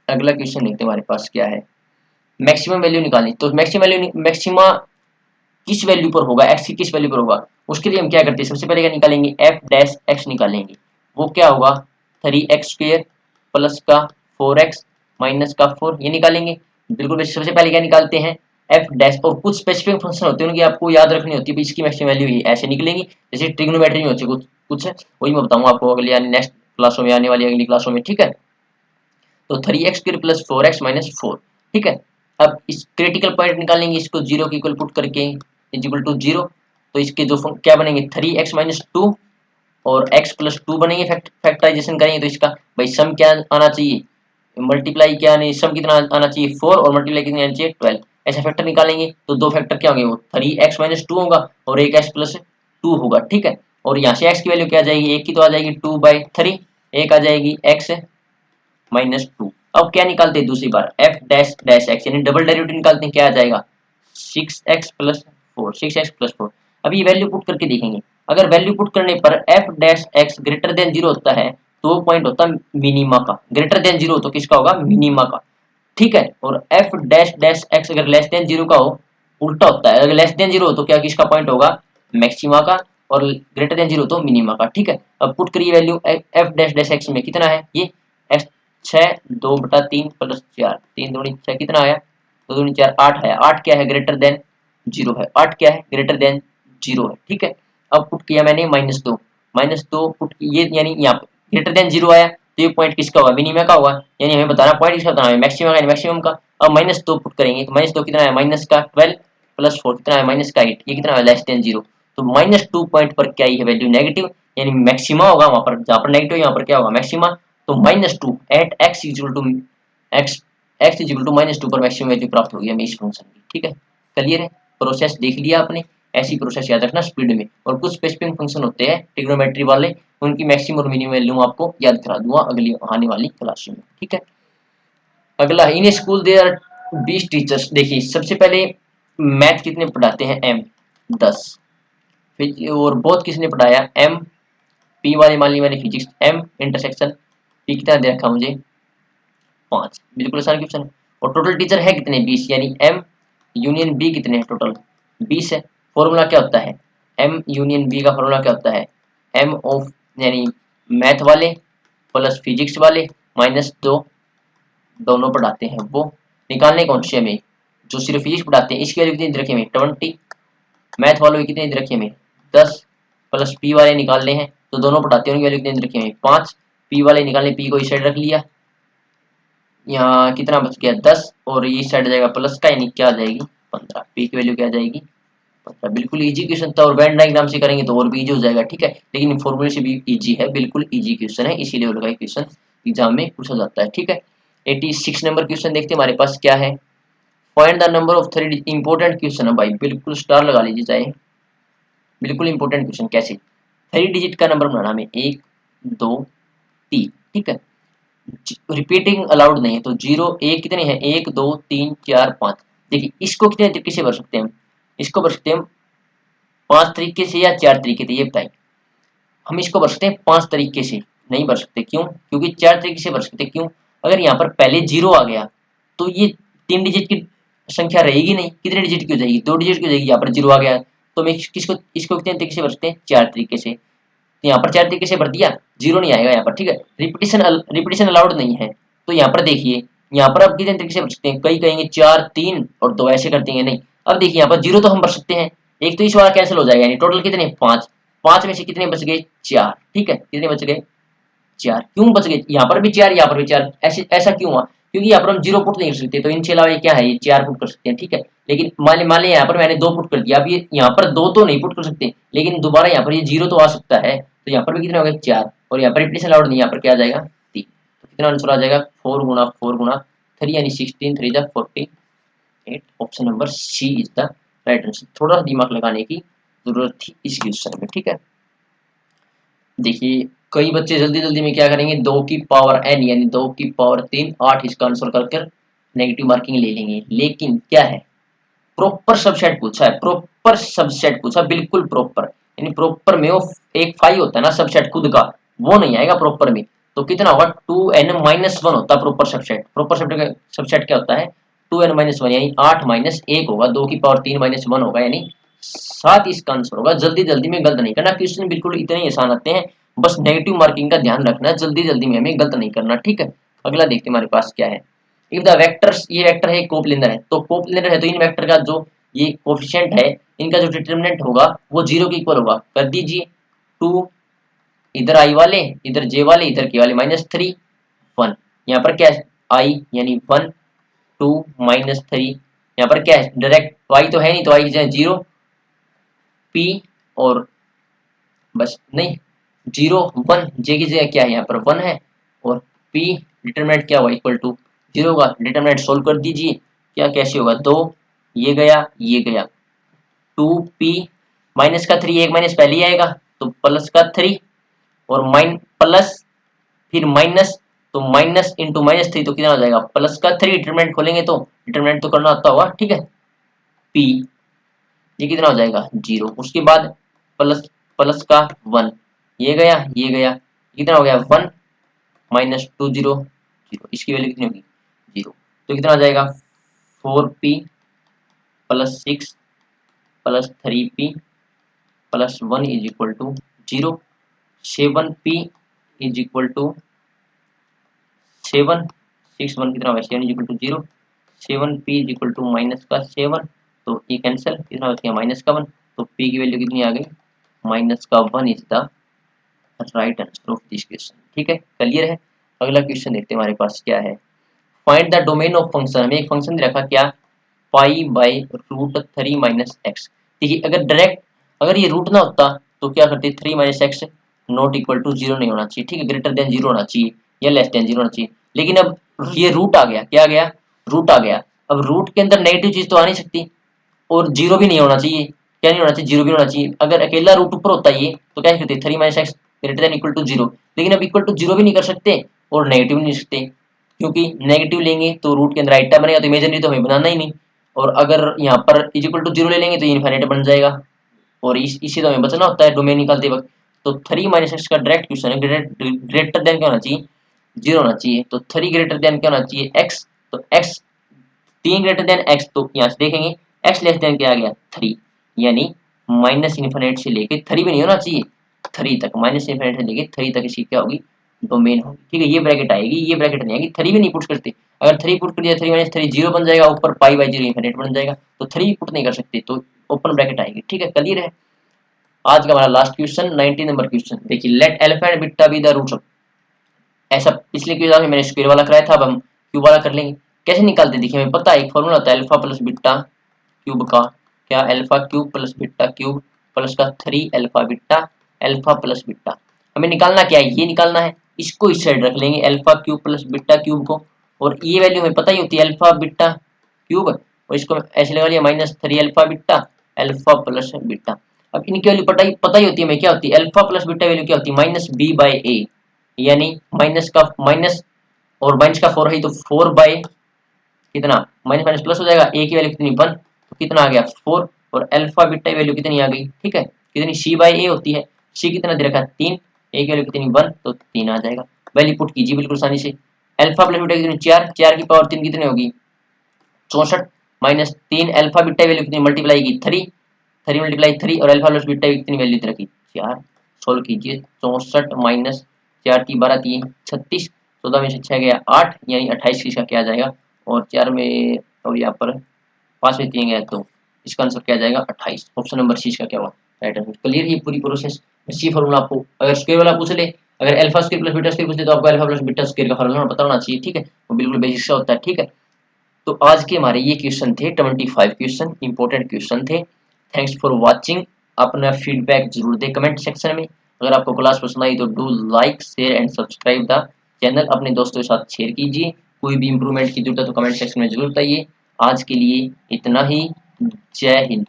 अगला क्वेश्चन देखते हैं हमारे पास क्या है, मैक्सिमम वैल्यू निकालनी, तो मैक्सिमम वैल्यू मैक्सिमा किस वैल्यू पर होगा x की किस वैल्यू पर होगा, उसके लिए हम क्या करते हैं सबसे पहले क्या निकालेंगे f डैश x निकालेंगे, वो क्या होगा 3x स्क्वायर प्लस का 4x माइनस का 4, ये निकालेंगे, बिल्कुल सबसे पहले क्या निकालते हैं f डैश, और कुछ स्पेसिफिक फंक्शन होते हैं उनकी आपको याद रखनी होती है, इसकी मैक्सिमम वैल्यू ही ऐसे निकलेंगी, जैसे ट्रिग्नोमेट्री में होती है कुछ वही मैं बताऊंगा आपको अगली यानी नेक्स्ट क्लासों में आने वाली अगली क्लासों में, ठीक है। तो 3x square plus 4x minus 4, ठीक है। अब इस क्रिटिकल पॉइंट निकालेंगे, इसको 0 के इक्वल पुट करके इज इक्वल टू 0, तो इसके जो क्या बनेंगे 3x माइनस 2 और x प्लस 2 बनेंगे, फैक्टराइजेशन करेंगे तो इसका भाई सम क्या आना चाहिए, मल्टीप्लाई क्या नहीं, सम कितना आना चाहिए 4 और मल्टीप्लाई कितना आना चाहिए 12। ऐसा फैक्टर निकालेंगे तो दो फैक्टर क्या होंगे, वो 3x माइनस 2 होगा और एक x प्लस 2 होगा, ठीक है। और यहाँ से x की वैल्यू क्या आ जाएगी, एक की तो आ जाएगी 2/3, एक आ जाएगी x माइनस 2। अब क्या निकालते हैं दूसरी बार, f डैश डैश x यानी डबल डेरिवेटिव निकालते हैं, क्या आ जाएगा 6x प्लस 4, 6x प्लस 4। अब ये वैल्यू पुट करके देखेंगे, अगर वैल्यू पुट करने पर f dash x greater than 0 होता है तो वो पॉइंट होता है मिनिमा का, ग्रेटर देन 0 तो किसका होगा, मिनिमा का, ठीक है। और f डैश डैश x अगर लेस देन 0 का हो, उल्टा होता है, अगर लेस देन 0 हो तो क्या किसका पॉइंट होगा, मैक्सिमा का, और ग्रेटर देन 0 तो मिनिमा का, ठीक है। अब पुट करिए value f dash dash x में कितना है, ये x 6 2/3 प्लस 4, 3 दूनी 6 कितना आया, 2 दूनी 4 8 है, 8 क्या है ग्रेटर देन 0 है, 8 क्या है ग्रेटर देन 0 है, ठीक है। अब पुट किया मैंने -2 पुट ये यानी यहाँ पे ग्रेटर देन 0 आया तो ये पॉइंट किसका होगा, मिनिमा का होगा, यानी हमें बताना पॉइंट किसका बताना है, मैक्सिमम है मैक्सिमम का। अब -2 पुट करेंगे तो -2 कितना है, माइनस का 12 प्लस 4 कितना है, माइनस का 8, ये कितना है लेस देन 0। तो -2 पॉइंट पर क्या है वैल्यू नेगेटिव, यानी मैक्सिमा होगा वहां पर, जहां पर नेगेटिव यहाँ पर क्या होगा मैक्सिमा। तो -2 at x equal to x equal to -2 पर मैक्सिमम वैल्यू प्राप्त होगी हमें इस फंक्शन की, ठीक है। क्लियर है, प्रोसेस देख लिया आपने, ऐसी प्रोसेस याद रखना स्पीड में। और कुछ स्पेसिफिक फंक्शन होते हैं ट्रिग्नोमेट्री वाले, उनकी मैक्सिमम और मिनिमम वैल्यू आपको याद करा दूंगा अगली आने वाली क्लास में, ठीक है। अगला, इन स्कूल देयर 20 टीचर्स। देखिए सबसे पहले मैथ कितने पढ़ाते हैं, m 10, फिर और बहुत किसने पढ़ाया m, p वाले मान ली मैंने फिजिक्स, m इंटरसेक्शन p कितना दे रखा मुझे 5, बिल्कुल आसान क्वेश्चन। और टोटल टीचर है कितने 20, यानी m यूनियन b कितने हैं टोटल 20 है। फॉर्मूला क्या होता है, m यूनियन b का फॉर्मूला क्या होता है, m ऑफ यानी मैथ वाले प्लस फिजिक्स वाले माइनस 2 दोनों पढ़ाते हैं वो निकालने कौन से हमें, जो सिर्फ फिजिक्स पढ़ाते हैं इसकी वैल्यू कितनी रखी हमें 20, मैथ वालों की कितनी रखी हमें 10, प्लस पी वाले निकालने हैं तो दोनों पढ़ाते हैं उनकी वैल्यू कितनी रखी हमें 5, पी वाले निकालने, पी को इस साइड रख लिया, यहाँ कितना बच गया 10 और ये साइड जाएगा प्लस का, यानी क्या आ जाएगी 15, पी की वैल्यू क्या आ जाएगी 15। बिल्कुल इजी क्वेश्चन था, और वेन डायग्राम से करेंगे तो और भी इजी हो जाएगा, ठीक है। लेकिन फॉर्मूले से भी इजी है, बिल्कुल इजी क्वेश्चन है, इसीलिए वो लगा क्वेश्चन एग्जाम में पूछा जाता है, ठीक है। 86 नंबर क्वेश्चन देखते हैं हमारे पास क्या है, find the number of 3 important question है भाई, बिल्कुल स्टार लगा लीजिए चाहे, बिल्कुल इंपॉर्टेंट क्वेश्चन। कैसे 3 डिजिट का नंबर बनाना हमें 1 2 3, ठीक है। रिपीटिंग अलाउड नहीं है, तो 0 1 कितने हैं 1 2 3 4 5। देखिए इसको कितने तरीके से भर सकते हैं हम, इसको भर सकते हैं हम 5 तरीके से या 4 तरीके से, ये बताइए। हम इसको भर सकते हैं 5 तरीके से, नहीं भर सकते क्यों, क्योंकि 4 तरीके से भर सकते क्यों, अगर यहाँ पर पहले 0 आ गया तो ये 3 डिजिट की संख्या रहेगी नहीं, कितने डिजिट की हो जाएगी 2 डिजिट की हो जाएगी, यहाँ पर 0 आ गया तो मैं किसको इसको कितने तरीके से भर सकते हैं 4 तरीके से। तो यहाँ पर 4 तरीके से भर दिया, 0 नहीं आएगा यहाँ पर, ठीक है। रिपीटिशन अलाउड नहीं है, तो यहाँ पर देखिए यहाँ पर आप कितने तरीके से भर सकते हैं, कई कहेंगे 4 3 और 2 ऐसे कर देंगे, नहीं। अब देखिए यहाँ पर 0 तो हम भर सकते हैं, एक तो इस वाला कैंसिल हो जाएगा, यानी टोटल कितने 5, 5 में से कितने बच गए 4, ठीक है। कितने बच गए 4, क्यों बच गए, यहाँ पर भी 4 यहाँ पर भी 4, ऐसे ऐसा क्यों हुआ, क्योंकि यहाँ पर हम 0 पुट नहीं कर सकते, तो इनके अलावा ये क्या है, ये 4 पुट कर सकते हैं, ठीक है। लेकिन मान लिया यहाँ पर मैंने 2 पुट कर दिया, अब ये यहाँ पर 2 तो नहीं पुट कर सकते, लेकिन दोबारा यहाँ पर ये 0 तो आ सकता है, तो यहाँ पर भी कितने हो गए 4, और यहाँ पर रिपीटेशन अलाउड नहीं, यहाँ पर क्या आ जाएगा 3, तो कितना आंसर आ जाएगा 4 गुना 3 यानी 16 3 जा 48। Option number C is the right answer. थोड़ा सा दिमाग लगाने की जरूरत थी इस क्वेश्चन में, ठीक है। देखिए कई बच्चे जल्दी जल्दी में क्या करेंगे, 2 की पावर n यानी 2 की पावर 3 8 इसका आंसर कर नेगेटिव मार्किंग ले लेंगे, लेकिन क्या है प्रॉपर सबसेट पूछा है, प्रॉपर सबसेट पूछा, बिल्कुल प्रॉपर, यानी प्रॉपर में वो एक 5 होता है ना सबसेट खुद का, वो नहीं आएगा प्रॉपर में। तो कितना होगा 2n-1 होता है प्रॉपर सबसेट, प्रॉपर सबसेट क्या होता है 2n-1 यानी 8 -1 होगा, 2 की पावर 3 -1 होगा, यानी 7 इसका आंसर होगा। जल्दी जल्दी में गलत नहीं करना, क्वेश्चन बिल्कुल इतने ही आसान आते हैं, बस नेगेटिव मार्किंग का ध्यान रखना है, जल्दी जल्दी में हमें गलत नहीं करना, ठीक है। अगला देखते हैं हमारे पास क्या है, इफ द वेक्टर्स, ये वेक्टर है कोप्लेनर है, तो कोप्लेनर है तो इन वेक्टर का जो ये कोफिशिएंट है इनका जो डिटरमिनेंट होगा वो 0 के इक्वल होगा, कर दीजिए 2 इधर i वाले इधर j वाले इधर k वाले -3 1, यहाँ पर क्या है i यानी 1 2 -3, यहाँ पर क्या है डायरेक्ट y तो है नहीं तो i 0 p और बस नहीं 0 1, जे की जगह क्या है यहाँ पर 1 है, और p डिटरमिनेंट क्या हुआ इक्वल टू 0 होगा। डिटरमिनेंट सोल्व कर दीजिए, क्या कैसे होगा, 2 ये गया 2p माइनस का 3, एक माइनस पहले ही आएगा तो प्लस का 3, और प्लस फिर माइनस, तो माइनस इंटू -3 तो कितना हो जाएगा प्लस का 3। डिटरमिनेंट खोलेंगे तो डिटरमिनेंट तो करना आता होगा, ठीक है। p ये कितना हो जाएगा 0, उसके बाद प्लस प्लस का 1, ये गया कितना हो गया 1 -2 0 इसकी वैल्यू कितनी होगी 0, तो कितना हो जाएगा 4p plus 6 plus 3p plus 1 is equal to 0। 7p is equal to 7, 6 1 कितना होगा 7 is equal to 0। 7p is equal to minus का 7, तो ये कैंसिल, कितना हो गया माइनस का 1, तो p की वैल्यू कितनी आ गई माइनस का 1 is the right answer of this question. ठीक है, क्लियर है। अगला क्वेश्चन देखते हैं हमारे पास क्या है। Find the domain of function, हमें एक फंक्शन दे रखा क्या pi by root 3 minus x. देखिए अगर डायरेक्ट अगर ये रूट ना होता तो क्या करते 3 minus x not equal to 0 नहीं होना चाहिए, ठीक है, ग्रेटर देन 0 होना चाहिए या लेस देन 0 होना चाहिए। लेकिन अब ये रूट आ गया, क्या आ गया रूट आ गया। अब रूट के अंदर नेगेटिव चीज तो आ नहीं सकती, और 0 भी नहीं होना चाहिए, क्या नहीं होना चाहिए 0 भी होना चाहिए। अगर अकेला रूट ऊपर होता ये तो क्या करते 3 minus x greater than equal to 0, लेकिन अब इक्वल टू 0 भी नहीं कर सकते और नेगेटिव नहीं सकते, क्योंकि नेगेटिव लेंगे तो रूट के अंदर आइटा बनेगा, तो इमेजिनरी तो हमें बनाना ही नहीं। और अगर यहाँ पर इज इक्वल टू 0 ले लेंगे तो इनफाइनाइट बन जाएगा, और इसी तो हमें बचना होता है डोमेन निकालते वक्त। तो 3 माइनस एक्स का डायरेक्ट क्वेश्चन है, ग्रेटर देन क्या होना चाहिए 0 होना चाहिए, तो 3 ग्रेटर देन क्या होना चाहिए एक्स, तो एक्स 3 ग्रेटर देन एक्स, तो यहाँ से देखेंगे एक्स लेस देन क्या आ गया 3, यानी माइनस इन्फिनिट से लेके 3 भी नहीं होना चाहिए 3 तक, माइनस इन्फिनिट से लेके 3 तक इसकी क्या होगी डोमेन होगी, ठीक है। ये ब्रैकेट आएगी, ये ब्रैकेट नहीं आएगी, 3 भी नहीं पुट करते। अगर 3 पुट कर दिया 3 माइनस 3 0 बन जाएगा, ऊपर पाई बाई 0 इन्फिनिट बन जाएगा, तो 3 पुट नहीं कर सकते, तो ओपन ब्रैकेट आएगी, ठीक है, क्लियर है। आज का हमारा लास्ट क्वेश्चन 19 नंबर क्वेश्चन देखिए, let alpha and beta be the roots of, ऐसा पिछले क्वेश्चन में मैंने स्क्वायर वाला कराया था, अब हम क्यूब वाला कर लेंगे। कैसे निकालते देखिए, हमें पता है एक फॉर्मूला होता है अल्फा प्लस बीटा क्यूब का, क्या alpha cube plus beta cube plus का 3 alpha beta alpha plus beta. हमें निकालना क्या है, ये निकालना है, इसको इस साइड रख लेंगे alpha cube plus beta cube को, और ये वैल्यू हमें पता ही होती है अल्फा बीटा क्यूब, और इसको ऐसे लगा लिया -3 alpha beta alpha plus beta. अब इनकी वैल्यू पता ही होती है हमें, क्या होती है अल्फा प्लस बीटा वैल्यू क्या होती है -b/a, यानी माइनस का माइनस और माइनस का 4 है तो 4 बाय कितना माइनस माइनस प्लस हो जाएगा, ए की वैल्यू कितनी 1, तो कितना आ गया 4, और अल्फा बीटा की वैल्यू कितनी आ गई, ठीक है, कितनी c/a होती है, c कितना दे रखा है 3, ए की वैल्यू कितनी 1, तो 3 आ जाएगा। वैल्यू पुट कीजिए बिल्कुल आसानी से, अल्फा प्लस बीटा कितनी 4, 4 की पावर 3 कितनी होगी 64, माइनस 3 अल्फा बीटा वैल्यू कितनी मल्टीप्लाई की 3, 3 मल्टीप्लाई 3, और अल्फा प्लस बीटा की कितनी वैल्यू दे रखी 4। सोल्व कीजिए 64 माइनस 4 की 12 3 36, 14 में से 6 गया 8, यानी 28 इसका क्या आ जाएगा, और 4 में और यहाँ पर 5 में 3 गया तो इसका आंसर क्या आ जाएगा 28। ऑप्शन नंबर सी इसका क्या हुआ राइट आंसर। क्लियर है पूरी प्रोसेस। सी फॉर्मूला आपको अगर स्क्वायर वाला पूछ ले, अगर alpha square plus beta square पूछ ले तो आपको अल्फा प्लस बीटा स्क्वायर का फॉर्मूला पता होना चाहिए, ठीक है, वो बिल्कुल बेसिक सा होता है, ठीक है। तो आज के हमारे ये क्वेश्चन थे 25 क्वेश्चन, इंपॉर्टेंट क्वेश्चन थे। Thanks for watching. अपना फीडबैक जरूर दें कमेंट सेक्शन में। अगर आपको क्लास पसंद आई तो do like share and subscribe the channel, अपने दोस्तों के साथ शेयर कीजिए। कोई भी इंप्रूवमेंट की जरूरत है तो कमेंट सेक्शन में जरूर बताइए। आज के लिए इतना ही, जय हिंद।